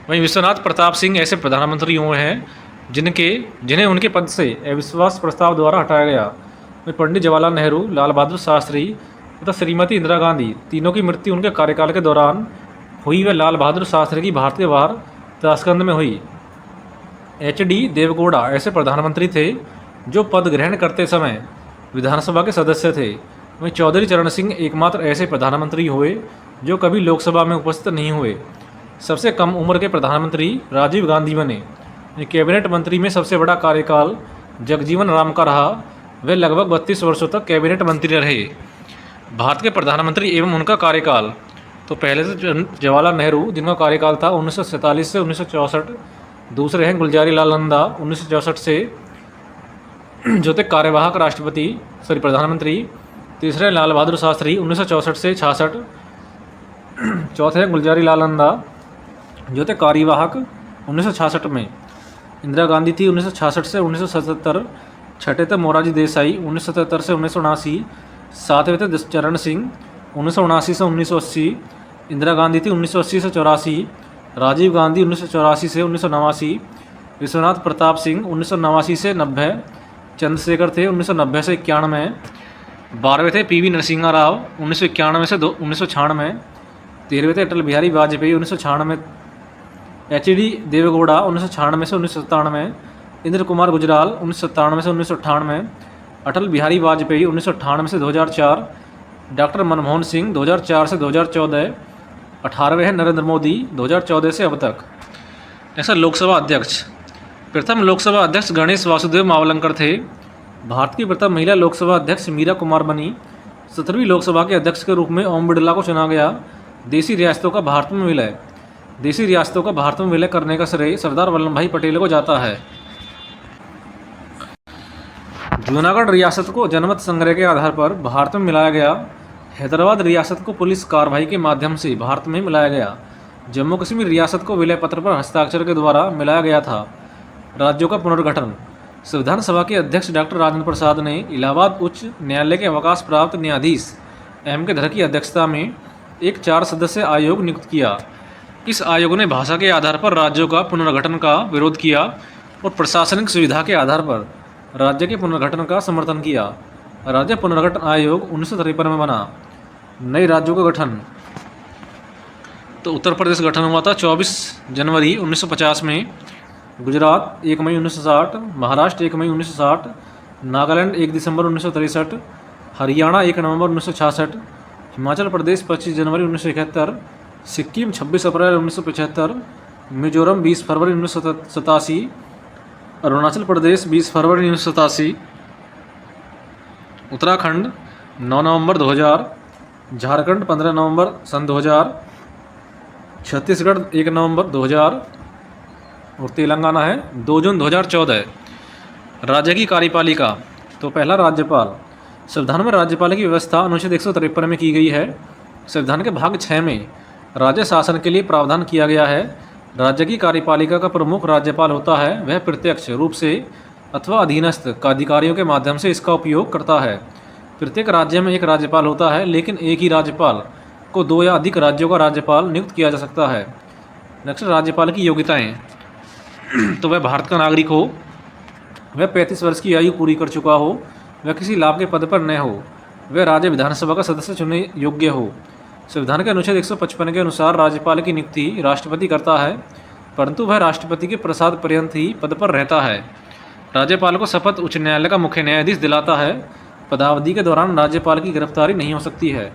वहीं विश्वनाथ प्रताप सिंह ऐसे प्रधानमंत्री हुए हैं जिन्हें उनके पद से अविश्वास प्रस्ताव द्वारा हटाया गया। वहीं पंडित जवाहरलाल नेहरू, लाल बहादुर शास्त्री तथा श्रीमती इंदिरा गांधी तीनों की मृत्यु उनके कार्यकाल के दौरान हुई। वह लाल बहादुर शास्त्री की भारत के बाहर ताशकंद में हुई। HD देवेगौड़ा ऐसे प्रधानमंत्री थे जो पद ग्रहण करते समय विधानसभा के सदस्य थे। वहीं चौधरी चरण सिंह एकमात्र ऐसे प्रधानमंत्री हुए जो कभी लोकसभा में उपस्थित नहीं हुए। सबसे कम उम्र के प्रधानमंत्री राजीव गांधी बने। कैबिनेट मंत्री में सबसे बड़ा कार्यकाल जगजीवन राम का रहा। वे लगभग 32 वर्षों तक कैबिनेट मंत्री रहे। भारत के प्रधानमंत्री एवं उनका कार्यकाल तो पहले से जवाहरलाल नेहरू, जिनका कार्यकाल था 1947 से 1964। दूसरे हैं गुलजारी लाल नंदा, 1964 से, जो थे कार्यवाहक प्रधानमंत्री। तीसरे हैं लाल बहादुर शास्त्री, 1964 से 66। चौथे हैं गुलजारी लाल नंदा, जो थे कार्यवाहक 1966 में। इंदिरा गांधी थी 1966 से 1977। छठे थे मोरारजी देसाई, 1977 से 1979। सातवें थे चरण सिंह, 1979 से 1980। इंदिरा गांधी थी 1980 से 84। राजीव गांधी 1984 से 1989। विश्वनाथ प्रताप सिंह 1989 से 90। चंद्रशेखर थे 1990 से 91। 12वें थे पीवी नरसिम्हा राव, 1991 से 1996। 13वें थे अटल बिहारी वाजपेयी, 1996। एच.डी. देवेगौड़ा, 1996 से 1997। इंद्र कुमार गुजराल, 1997 से 1998। अटल बिहारी वाजपेयी, 1998 से 2004। डॉक्टर मनमोहन सिंह, 2004 से 2014। 18वें हैं नरेंद्र मोदी, 2014 से अब तक। ऐसा लोकसभा अध्यक्ष। प्रथम लोकसभा अध्यक्ष गणेश वासुदेव मावलंकर थे। भारत की प्रथम महिला लोकसभा अध्यक्ष मीरा कुमार बनी। 17वीं लोकसभा के अध्यक्ष के रूप में ओम बिरला को चुना गया। देशी रियासतों का भारत में विलय करने का श्रेय सरदार वल्लभ भाई पटेल को जाता है। जूनागढ़ रियासत को जनमत संग्रह के आधार पर भारत में मिलाया गया। हैदराबाद रियासत को पुलिस कार्रवाई के माध्यम से भारत में मिलाया गया। जम्मू कश्मीर रियासत को विलय पत्र पर हस्ताक्षर के द्वारा मिलाया गया था। राज्यों का पुनर्गठन। संविधान सभा के अध्यक्ष डॉक्टर राजेंद्र प्रसाद ने इलाहाबाद उच्च न्यायालय के अवकाश प्राप्त न्यायाधीश एम के धर की अध्यक्षता में एक 4 सदस्य आयोग नियुक्त किया। इस आयोग ने भाषा के आधार पर राज्यों का पुनर्गठन का विरोध किया और प्रशासनिक सुविधा के आधार पर राज्य के पुनर्गठन का समर्थन किया। राज्य पुनर्गठन आयोग 1953 में बना। नए राज्यों का गठन। तो उत्तर प्रदेश गठन हुआ था 24 जनवरी 1950 में। गुजरात 1 मई 1960। महाराष्ट्र 1 मई 1960। नागालैंड 1 दिसंबर 1963। हरियाणा 1 नवंबर 1966। हिमाचल प्रदेश 25 जनवरी 1971। सिक्किम 26 अप्रैल 1975। मिजोरम 20 फरवरी 1987। अरुणाचल प्रदेश 20 फरवरी 1987। उत्तराखंड 9 नवंबर 2000। झारखंड 15 नवंबर सन 2000। छत्तीसगढ़ 1 नवंबर 2000 और तेलंगाना है 2 जून 2014। राज्य की कार्यपालिका। तो पहला राज्यपाल। संविधान में राज्यपाल की व्यवस्था अनुच्छेद 153 में की गई है। संविधान के भाग 6 में राज्य शासन के लिए प्रावधान किया गया है। राज्य की कार्यपालिका का प्रमुख राज्यपाल होता है। वह प्रत्यक्ष रूप से अथवा अधीनस्थ अधिकारियों के माध्यम से इसका उपयोग करता है। प्रत्येक राज्य में एक राज्यपाल होता है, लेकिन एक ही राज्यपाल को 2 या अधिक राज्यों का राज्यपाल नियुक्त किया जा सकता है। नेक्स्ट, राज्यपाल की योग्यताएं। तो वह भारत का नागरिक हो, वह 35 वर्ष की आयु पूरी कर चुका हो, वह किसी लाभ के पद पर न हो, वह राज्य विधानसभा का सदस्य चुनने योग्य हो। संविधान के अनुच्छेद 155 के अनुसार राज्यपाल की नियुक्ति राष्ट्रपति करता है, परंतु वह राष्ट्रपति के प्रसाद पर्यंत ही पद पर रहता है। राज्यपाल को शपथ उच्च न्यायालय का मुख्य न्यायाधीश दिलाता है। पदावधि के दौरान राज्यपाल की गिरफ्तारी नहीं हो सकती है।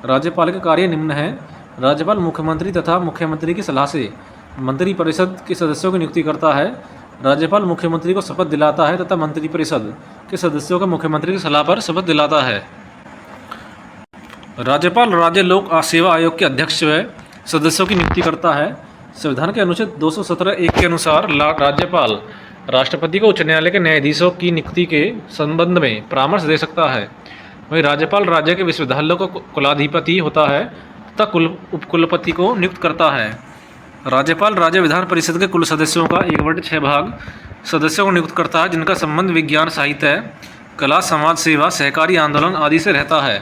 राज्यपाल के कार्य निम्न हैं। राज्यपाल मुख्यमंत्री तथा मुख्यमंत्री की सलाह से मंत्रिपरिषद के सदस्यों की नियुक्ति करता है। राज्यपाल मुख्यमंत्री को शपथ दिलाता है तथा मंत्रिपरिषद के सदस्यों को मुख्यमंत्री की सलाह पर शपथ दिलाता है। राज्यपाल राज्य लोक सेवा आयोग के अध्यक्ष व सदस्यों की नियुक्ति करता है। संविधान के अनुच्छेद 217(1) के अनुसार राज्यपाल राष्ट्रपति को उच्च न्यायालय के न्यायाधीशों की नियुक्ति के संबंध में परामर्श दे सकता है। वहीं राज्यपाल राज्य के विश्वविद्यालयों का कुलाधिपति होता है तथा उपकुलपति को नियुक्त करता है। राज्यपाल राज्य विधान परिषद के कुल सदस्यों का 1/6 भाग सदस्यों को नियुक्त करता है, जिनका संबंध विज्ञान, साहित्य, कला, समाज सेवा, सहकारी आंदोलन आदि से रहता है।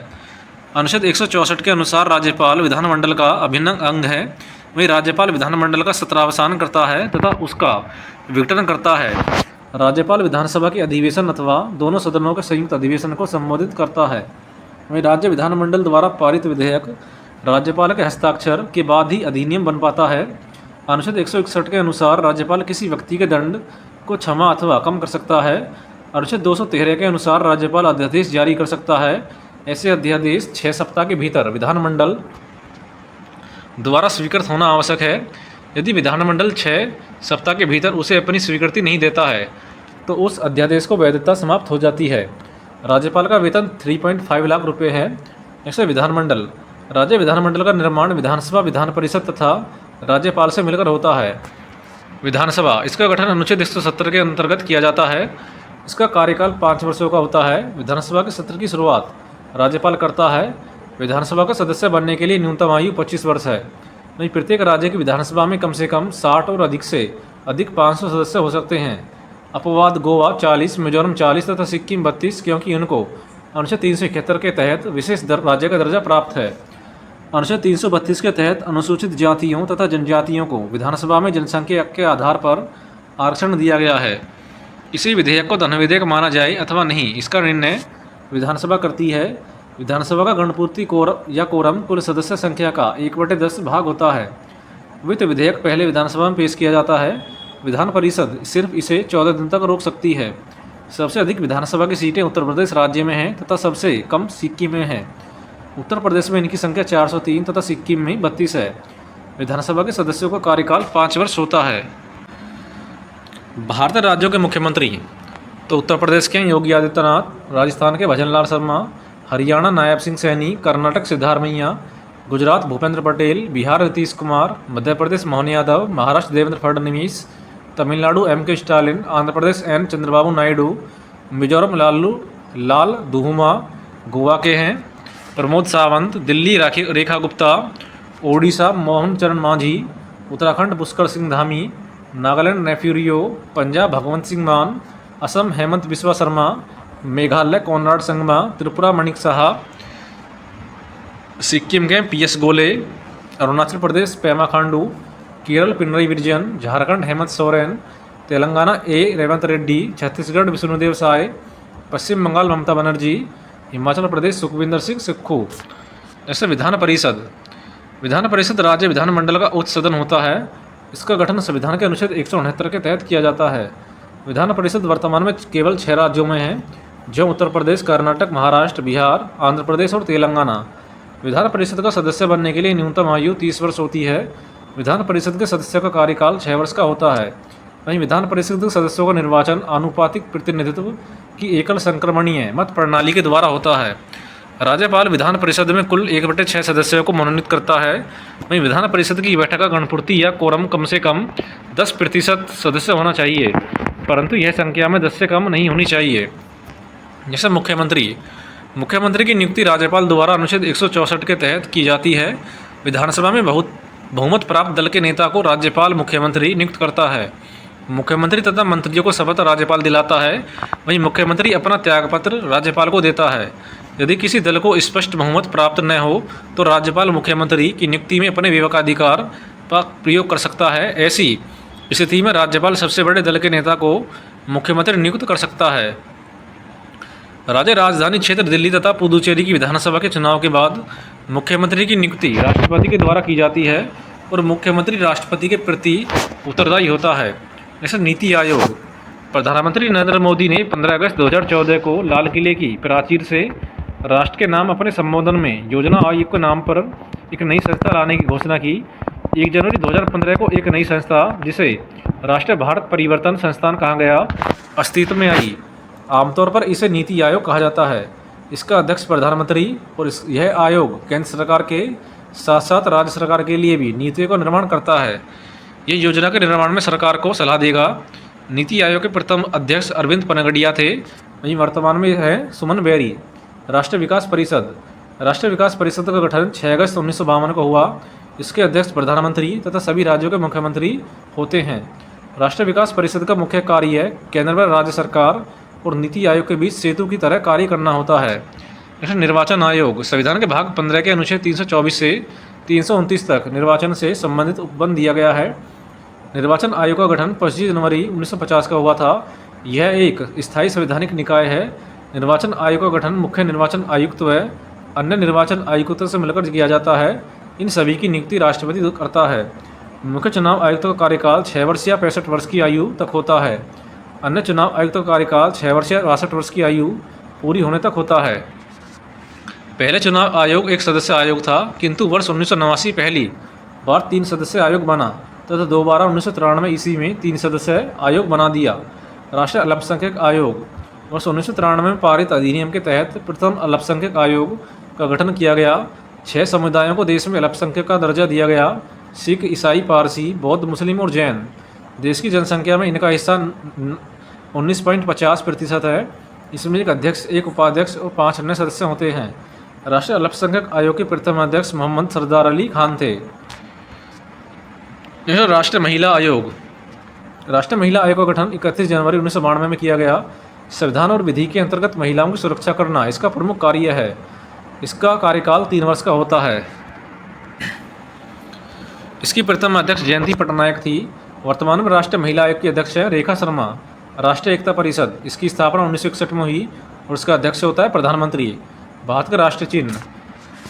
अनुच्छेद 164 के अनुसार राज्यपाल विधानमंडल का अभिन्न अंग है। वहीं राज्यपाल विधानमंडल का सत्रावसान करता है तथा उसका विघटन करता है। राज्यपाल विधानसभा के अधिवेशन अथवा दोनों सदनों के संयुक्त अधिवेशन को संबोधित करता है। वहीं राज्य विधानमंडल द्वारा पारित विधेयक राज्यपाल के हस्ताक्षर के बाद ही अधिनियम बन पाता है। अनुच्छेद 161 के अनुसार राज्यपाल किसी व्यक्ति के दंड को क्षमा अथवा कम कर सकता है। अनुच्छेद 213 के अनुसार राज्यपाल अध्यादेश जारी कर सकता है। ऐसे अध्यादेश 6 सप्ताह के भीतर विधानमंडल द्वारा स्वीकृत होना आवश्यक है। यदि विधानमंडल 6 सप्ताह के भीतर उसे अपनी स्वीकृति नहीं देता है तो उस अध्यादेश को वैधता समाप्त हो जाती है। राज्यपाल का वेतन 3.5 लाख रुपये है। ऐसे विधानमंडल राज्य विधानमंडल का निर्माण विधानसभा, विधान परिषद तथा राज्यपाल से मिलकर होता है। विधानसभा, इसका गठन अनुच्छेद 170 के अंतर्गत किया जाता है। इसका कार्यकाल 5 वर्षों का होता है। विधानसभा के सत्र की शुरुआत राज्यपाल करता है। विधानसभा का सदस्य बनने के लिए न्यूनतम आयु 25 वर्ष है। वहीं प्रत्येक राज्य की विधानसभा में कम से कम 60 और अधिक से अधिक 500 सदस्य हो सकते हैं। अपवाद गोवा 40, मिजोरम 40 तथा सिक्किम 32, क्योंकि उनको अनुच्छेद 371 के तहत विशेष राज्य का दर्जा प्राप्त है। अनुच्छेद 332 के तहत अनुसूचित जातियों तथा जनजातियों को विधानसभा में जनसंख्या के आधार पर आरक्षण दिया गया है। किसी विधेयक को धन विधेयक माना जाए अथवा नहीं, इसका निर्णय विधानसभा करती है। विधानसभा का गणपूर्ति कोरम कुल सदस्य संख्या का 1/10 भाग होता है। वित्त विधेयक पहले विधानसभा में पेश किया जाता है। विधान परिषद सिर्फ इसे 14 दिन तक रोक सकती है। सबसे अधिक विधानसभा की सीटें उत्तर प्रदेश राज्य में हैं तथा सबसे कम सिक्किम में हैं। उत्तर प्रदेश में इनकी संख्या 403 तथा सिक्किम में 32 है। विधानसभा के सदस्यों का कार्यकाल 5 वर्ष होता है। भारतीय राज्यों के मुख्यमंत्री तो उत्तर प्रदेश के योगी आदित्यनाथ, राजस्थान के Bhajanlal Sharma, Haryana Nayab Singh Saini, Karnataka Siddaramaiah, Gujarat Bhupendra Patel, Bihar Nitish Kumar, Madhya Pradesh Mohan Yadav, Maharashtra Devendra Fadnavis, Tamil Nadu M.K. Stalin, Andhra Pradesh N. Chandrababu Naidu, Mizoram लाल दुहुमा गोवा के हैं, प्रमोद सावंत, दिल्ली रेखा गुप्ता, ओडिशा मोहन चरण मांझी, उत्तराखंड पुष्कर सिंह धामी, नागालैंड नेफ्यूरियो, पंजाब भगवंत सिंह मान, असम हेमंत बिस्वा शर्मा, मेघालय कॉनराड संगमा, त्रिपुरा मणिक साहा, सिक्किम के PS गोले, अरुणाचल प्रदेश पेमा खांडू, केरल पिनरई विजयन, झारखंड हेमंत सोरेन, तेलंगाना A. रेवंत रेड्डी, छत्तीसगढ़ विष्णुदेव साय, पश्चिम बंगाल ममता बनर्जी, हिमाचल प्रदेश सुखविंदर सिंह सुक्खू। जैसे विधान परिषद राज्य विधानमंडल का उच्च सदन होता है। इसका गठन संविधान के अनुच्छेद 169 के तहत किया जाता है। विधान परिषद वर्तमान में केवल 6 राज्यों में है, जो उत्तर प्रदेश, कर्नाटक, महाराष्ट्र, बिहार, आंध्र प्रदेश और तेलंगाना। विधान परिषद का सदस्य बनने के लिए न्यूनतम आयु 30 वर्ष होती है। विधान परिषद के सदस्यों का कार्यकाल 6 वर्ष का होता है। वहीं विधान परिषद के सदस्यों का निर्वाचन आनुपातिक प्रतिनिधित्व की एकल संक्रमणीय मत प्रणाली के द्वारा होता है। राज्यपाल विधान परिषद में कुल 1/6 सदस्यों को मनोनीत करता है। वहीं विधान परिषद की बैठक का गणपूर्ति या कोरम कम से कम 10% सदस्य होना चाहिए, परंतु यह संख्या में 10 से कम नहीं होनी चाहिए। जैसे मुख्यमंत्री की नियुक्ति राज्यपाल द्वारा अनुच्छेद 164 के तहत की जाती है। विधानसभा में बहुमत प्राप्त दल के नेता को राज्यपाल मुख्यमंत्री नियुक्त करता है। मुख्यमंत्री तथा मंत्रियों को शपथ राज्यपाल दिलाता है। वहीं मुख्यमंत्री अपना त्यागपत्र राज्यपाल को देता है। यदि किसी दल को स्पष्ट बहुमत प्राप्त न हो तो राज्यपाल मुख्यमंत्री की नियुक्ति में अपने विवेकाधिकार का प्रयोग कर सकता है। ऐसी स्थिति में राज्यपाल सबसे बड़े दल के नेता को मुख्यमंत्री नियुक्त कर सकता है। राज्य राजधानी क्षेत्र दिल्ली तथा पुदुचेरी की विधानसभा के चुनाव के बाद मुख्यमंत्री की नियुक्ति राष्ट्रपति के द्वारा की जाती है और मुख्यमंत्री राष्ट्रपति के प्रति उत्तरदायी होता है। जैसे नीति आयोग, प्रधानमंत्री नरेंद्र मोदी ने 15 अगस्त 2014 को लाल किले की प्राचीर से राष्ट्र के नाम अपने संबोधन में योजना आयोग के नाम पर एक नई संस्था लाने की घोषणा की। 1 जनवरी 2015 को एक नई संस्था, जिसे राष्ट्रीय भारत परिवर्तन संस्थान कहा गया, अस्तित्व में आई। आमतौर पर इसे नीति आयोग कहा जाता है। इसका अध्यक्ष प्रधानमंत्री और यह आयोग केंद्र सरकार के साथ साथ राज्य सरकार के लिए भी नीतियों का निर्माण करता है। ये योजना के निर्माण में सरकार को सलाह देगा। नीति आयोग के प्रथम अध्यक्ष अरविंद पनगड़िया थे। वहीं वर्तमान में है सुमन बेरी। राष्ट्रीय विकास परिषद का गठन 6 अगस्त 1952 को हुआ। इसके अध्यक्ष प्रधानमंत्री तथा सभी राज्यों के मुख्यमंत्री होते हैं। राष्ट्रीय विकास परिषद का मुख्य कार्य केंद्र व राज्य सरकार और नीति आयोग के बीच सेतु की तरह कार्य करना होता है। जैसे निर्वाचन आयोग, संविधान के भाग 15 के अनुच्छेद 324 से 329 तक निर्वाचन से संबंधित उपबंध दिया गया है। निर्वाचन आयोग का गठन 25 जनवरी 1950 का हुआ था। यह एक स्थायी संवैधानिक निकाय है। निर्वाचन आयोग का गठन मुख्य निर्वाचन आयुक्त व अन्य निर्वाचन आयुक्तों से मिलकर किया जाता है। इन सभी की नियुक्ति राष्ट्रपति करता है। मुख्य चुनाव आयुक्त का कार्यकाल 6 वर्ष या 65 वर्ष की आयु तक होता है। अन्य चुनाव आयुक्त का कार्यकाल 6 वर्ष या 62 वर्ष की आयु पूरी होने तक होता है। पहले चुनाव आयोग एक सदस्य आयोग था, किंतु वर्ष 1989 पहली बार 3 सदस्य आयोग बना तथा दोबारा 1993 ईस्वी में 3 सदस्य आयोग बना दिया। राष्ट्रीय अल्पसंख्यक आयोग, वर्ष 1993 में पारित अधिनियम के तहत प्रथम अल्पसंख्यक आयोग का गठन किया गया। 6 समुदायों को देश में अल्पसंख्यक का दर्जा दिया गया। सिख, ईसाई, पारसी, बौद्ध, मुस्लिम और जैन। देश की जनसंख्या में इनका हिस्सा 19.50% है। इसमें एक अध्यक्ष, एक उपाध्यक्ष और 5 अन्य सदस्य होते हैं। राष्ट्रीय अल्पसंख्यक आयोग के प्रथम अध्यक्ष मोहम्मद सरदार अली खान थे। राष्ट्रीय महिला आयोग। राष्ट्रीय महिला आयोग का गठन 31 जनवरी 1992 में किया गया। संविधान और विधि के अंतर्गत महिलाओं की सुरक्षा करना इसका प्रमुख कार्य है। इसका कार्यकाल 3 वर्ष का होता है। इसकी प्रथम अध्यक्ष जयंती पटनायक थी। वर्तमान में राष्ट्रीय महिला आयोग की अध्यक्ष है रेखा शर्मा। राष्ट्रीय एकता परिषद, इसकी स्थापना 1961 में हुई और इसका अध्यक्ष होता है प्रधानमंत्री। भारत का राष्ट्रीय चिन्ह,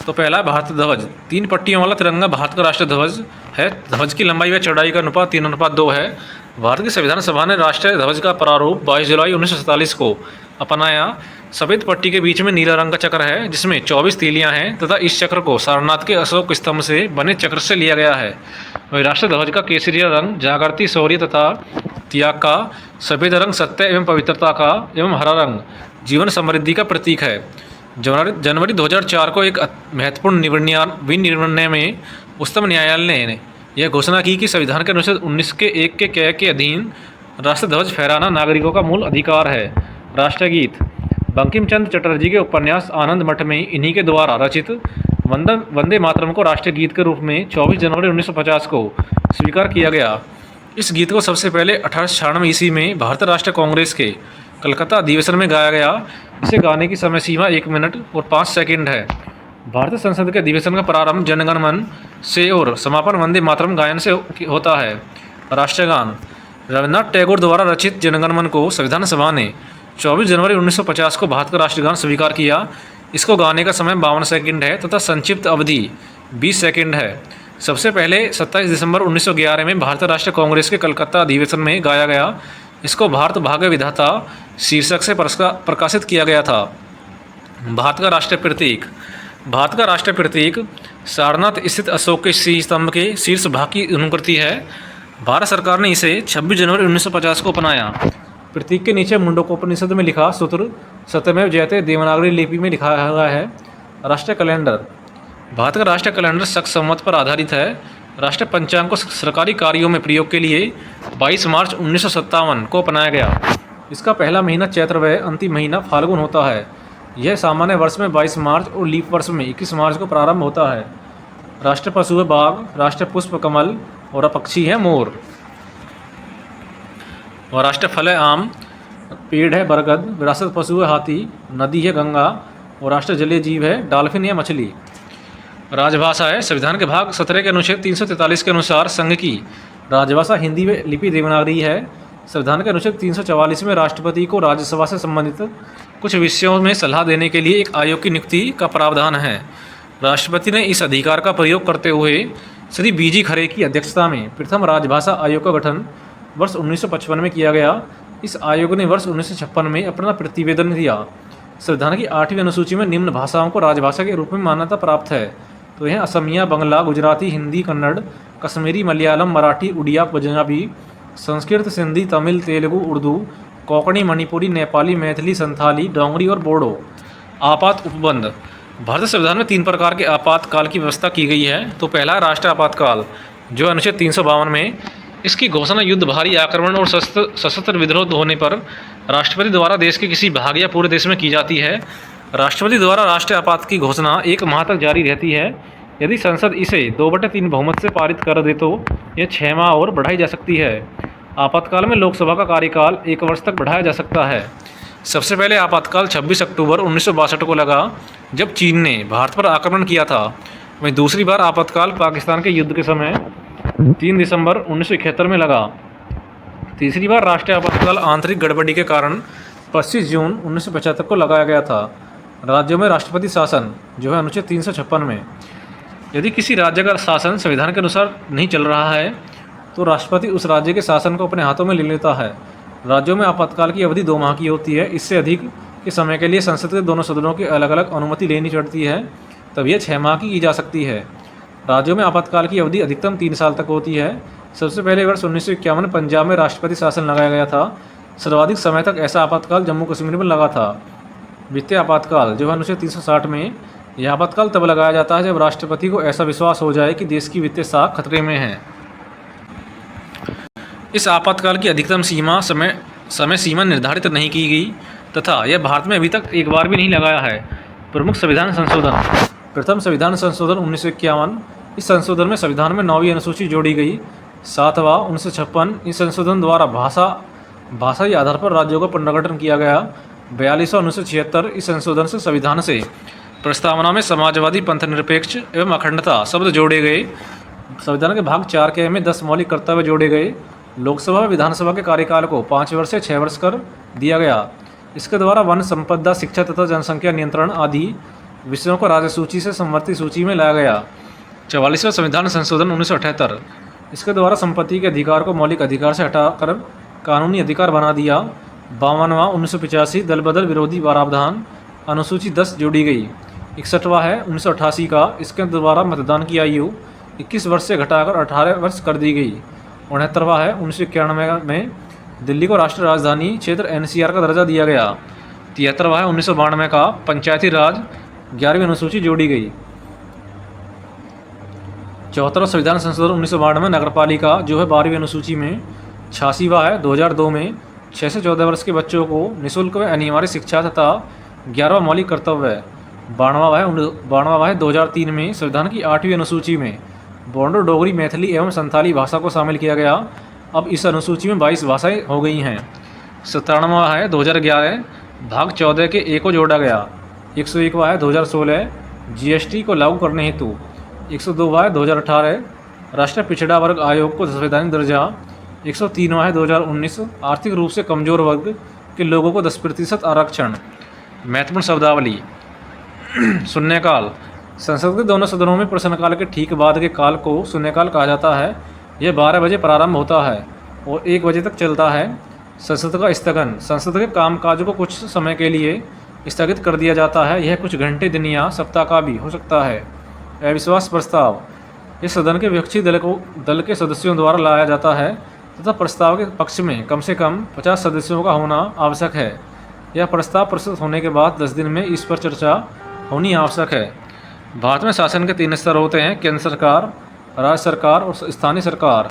तो पहला है भारत ध्वज। 3 पट्टियों वाला तिरंगा भारत का राष्ट्रीय ध्वज है। ध्वज की लंबाई व चौड़ाई का अनुपात 3:2 है। भारत की संविधान सभा ने राष्ट्रीय ध्वज का प्रारूप 22 जुलाई 1947 को अपनाया। सफेद पट्टी के बीच में नीला रंग का चक्र है जिसमें 24 तीलियां हैं तथा इस चक्र को सारनाथ के अशोक स्तंभ से बने चक्र से लिया गया है। वही राष्ट्रीय ध्वज का केसरी रंग जागृति, शौर्य तथा त्याग का, सफेद रंग सत्य एवं पवित्रता का एवं हरा रंग जीवन समृद्धि का प्रतीक है। जनवरी 2004 को एक महत्वपूर्ण निर्णय में उच्चतम न्यायालय ने यह घोषणा की कि संविधान के अनुच्छेद 19 के 1 के क के अधीन राष्ट्रीय ध्वज फहराना नागरिकों का मूल अधिकार है। राष्ट्रीय गीत, बंकिम चंद्र चटर्जी के उपन्यास आनंद मठ में इन्हीं के द्वारा रचित वंदे मातरम को राष्ट्रीय गीत के रूप में 24 जनवरी 1950 को स्वीकार किया गया। इस गीत को सबसे पहले 1896 ईस्वी में भारतीय राष्ट्रीय कांग्रेस के कलकत्ता अधिवेशन में गाया गया। इसे गाने की समय सीमा 1 मिनट और 5 सेकंड है। भारतीय संसद के अधिवेशन का प्रारंभ जनगण मन से और समापन वंदे मातरम गायन से होता है। राष्ट्रीय गान, रविन्द्रनाथ टैगोर द्वारा रचित जनगण मन को संविधान सभा ने 24 जनवरी 1950 को भारत का राष्ट्रीय गान स्वीकार किया। इसको गाने का समय 52 सेकंड है तथा संक्षिप्त अवधि 20 सेकंड है। सबसे पहले 27 दिसंबर 1911 में भारतीय राष्ट्रीय कांग्रेस के कलकत्ता अधिवेशन में गाया गया। इसको भारत भाग्य विधाता शीर्षक से प्रकाशित किया गया था। भारत का राष्ट्रीय प्रतीक, भारत का राष्ट्रीय प्रतीक सारनाथ स्थित अशोक के स्तंभ के शीर्ष भाग की अनुकृति है। भारत सरकार ने इसे 26 जनवरी 1950 को अपनाया। प्रतीक के नीचे मुंडकोपनिषद में लिखा सूत्र सत्यमेव जयते देवनागरी लिपि में लिखा हुआ है। राष्ट्रीय कैलेंडर, भारत का राष्ट्रीय कैलेंडर शक संवत पर आधारित है। राष्ट्रीय पंचांग को सरकारी कार्यों में प्रयोग के लिए 22 मार्च 1957 को अपनाया गया। इसका पहला महीना चैत्र व अंतिम महीना फाल्गुन होता है। यह सामान्य वर्ष में 22 मार्च और लीप वर्ष में 21 मार्च को प्रारंभ होता है। राष्ट्रीय पशु है बाघ, राष्ट्रीय पुष्प कमल और पक्षी है मोर। और राष्ट्रीय फल है आम, पेड़ है बरगद, विरासत पशु है हाथी, नदी है गंगा और राष्ट्रीय जलीय जीव है डॉल्फिन या मछली। राजभाषा है, संविधान के भाग 17 के अनुच्छेद 343 के अनुसार संघ की राजभाषा हिंदी में लिपि देवनागरी है। संविधान के अनुच्छेद 344 में राष्ट्रपति को राज्यसभा से संबंधित कुछ विषयों में सलाह देने के लिए एक आयोग की नियुक्ति का प्रावधान है। राष्ट्रपति ने इस अधिकार का प्रयोग करते हुए श्री BG खरे की अध्यक्षता में प्रथम राजभाषा आयोग का गठन वर्ष 1955 में किया गया। इस आयोग ने वर्ष 1956 में अपना प्रतिवेदन दिया। संविधान की 8वीं अनुसूची में निम्न भाषाओं को राजभाषा के रूप में मान्यता प्राप्त है। तो यह असमिया, बंगला, गुजराती, हिंदी, कन्नड़, कश्मीरी, मलयालम, मराठी, उड़िया, पंजाबी, संस्कृत, सिंधी, तमिल, तेलुगु, उर्दू, कोंकणी, मणिपुरी, नेपाली, मैथिली, संथाली, डोंगरी और बोडो। आपात उपबंध, भारतीय संविधान में 3 प्रकार के आपातकाल की व्यवस्था की गई है। तो पहला है राष्ट्रीय आपातकाल जो अनुच्छेद 352 में, इसकी घोषणा युद्ध, भारी आक्रमण और सशस्त्र विद्रोह होने पर राष्ट्रपति द्वारा देश के किसी भाग या पूरे देश में की जाती है। राष्ट्रपति द्वारा राष्ट्रीय आपात की घोषणा 1 माह तक जारी रहती है। यदि संसद इसे 2/3 बहुमत से पारित कर दे तो यह 6 माह और बढ़ाई जा सकती है। आपातकाल में लोकसभा का कार्यकाल 1 वर्ष तक बढ़ाया जा सकता है। सबसे पहले आपातकाल 26 अक्टूबर 1962 को लगा जब चीन ने भारत पर आक्रमण किया था। वहीं दूसरी बार आपातकाल पाकिस्तान के युद्ध के समय 3 दिसंबर 1971 में लगा। तीसरी बार राष्ट्रीय आपातकाल आंतरिक गड़बड़ी के कारण 25 जून 1975 को लगाया गया था। राज्यों में राष्ट्रपति शासन जो है अनुच्छेद 356 में, यदि किसी राज्य का शासन संविधान के अनुसार नहीं चल रहा है तो राष्ट्रपति उस राज्य के शासन को अपने हाथों में ले लेता है। राज्यों में आपातकाल की अवधि 2 माह की होती है। इससे अधिक के समय के लिए संसद के दोनों सदनों की अलग अलग अनुमति लेनी पड़ती है, तब यह 6 माह की जा सकती है। राज्यों में आपातकाल की अवधि अधिकतम 3 साल तक होती है। सबसे पहले वर्ष 1951 में पंजाब में राष्ट्रपति शासन लगाया गया था। सर्वाधिक समय तक ऐसा आपातकाल जम्मू कश्मीर में लगा था। वित्तीय आपातकाल जो है अनुच्छेद 360 में, यह आपातकाल तब लगाया जाता है जब राष्ट्रपति को ऐसा विश्वास हो जाए कि देश की वित्तीय साख खतरे में है। इस आपातकाल की अधिकतम समय सीमा निर्धारित नहीं की गई तथा यह भारत में अभी तक एक बार भी नहीं लगाया है। प्रमुख संविधान संशोधन। प्रथम संविधान संशोधन 1951। इस संशोधन में संविधान में 9वीं अनुसूची जोड़ी गई। 7वां 1956। इस संशोधन द्वारा भाषाई आधार पर राज्यों का पुनर्गठन किया गया। 42वां 1976। इस संशोधन से संविधान से प्रस्तावना में समाजवादी, पंथनिरपेक्ष एवं अखंडता शब्द जोड़े गए। संविधान के भाग 4 के में 10 मौलिक कर्तव्य जोड़े गए। लोकसभा व विधानसभा के कार्यकाल को 5 वर्ष से 6 वर्ष कर दिया गया। इसके द्वारा वन संपदा, शिक्षा तथा जनसंख्या नियंत्रण आदि विषयों को राज्य सूची से समवर्ती सूची में लाया गया। 44वां संविधान संशोधन 1978। इसके द्वारा संपत्ति के अधिकार को मौलिक अधिकार से हटाकर कानूनी अधिकार बना दिया। 52वां 1985 दल बदल विरोधी प्रावधान अनुसूची 10 जोड़ी गई। 61वां है 1988 का। इसके द्वारा मतदान की आयु 21 वर्ष से घटाकर 18 वर्ष कर दी गई। 69वां है 1991 में दिल्ली को राष्ट्रीय राजधानी क्षेत्र NCR का दर्जा दिया गया। 73वां है 1992 का। पंचायती राज 11वीं अनुसूची जोड़ी गई। 74वां संविधान संशोधन 1992 में नगरपालिका जो है 12वीं अनुसूची में। 86वां है 2002 में 6 से 14 वर्ष के बच्चों को निःशुल्क व अनिवार्य शिक्षा तथा 11वां मौलिक कर्तव्य है। 92वां है 2003 में संविधान की 8वीं अनुसूची में बोडो, डोगरी, मैथिली एवं संथाली भाषा को शामिल किया गया। अब इस अनुसूची में 22 भाषाएं हो गई हैं। 97वां है 2011 भाग 14 के ए को जोड़ा गया। 101वां है 2016 GST को लागू करने हेतु। 102वां है 2018 राष्ट्रीय पिछड़ा वर्ग आयोग को संवैधानिक दर्जा। 103वां है 2019 आर्थिक रूप से कमजोर वर्ग के लोगों को 10% आरक्षण। महत्वपूर्ण शब्दावली। शून्यकाल। संसद के दोनों सदनों में प्रश्नकाल के ठीक बाद के काल को शून्यकाल कहा जाता है। यह 12 बजे प्रारंभ होता है और 1 बजे तक चलता है। संसद का स्थगन। संसद के कामकाज को कुछ समय के लिए स्थगित कर दिया जाता है। यह कुछ घंटे, दिन या सप्ताह का भी हो सकता है। अविश्वास प्रस्ताव। इस सदन के विपक्षी दल के सदस्यों द्वारा लाया जाता है तथा प्रस्ताव के पक्ष में कम से कम 50 सदस्यों का होना आवश्यक है। यह प्रस्ताव प्रस्तुत होने के बाद 10 दिन में इस पर चर्चा होनी आवश्यक है। भारत में शासन के 3 स्तर होते हैं: केंद्र सरकार, राज्य सरकार और स्थानीय सरकार।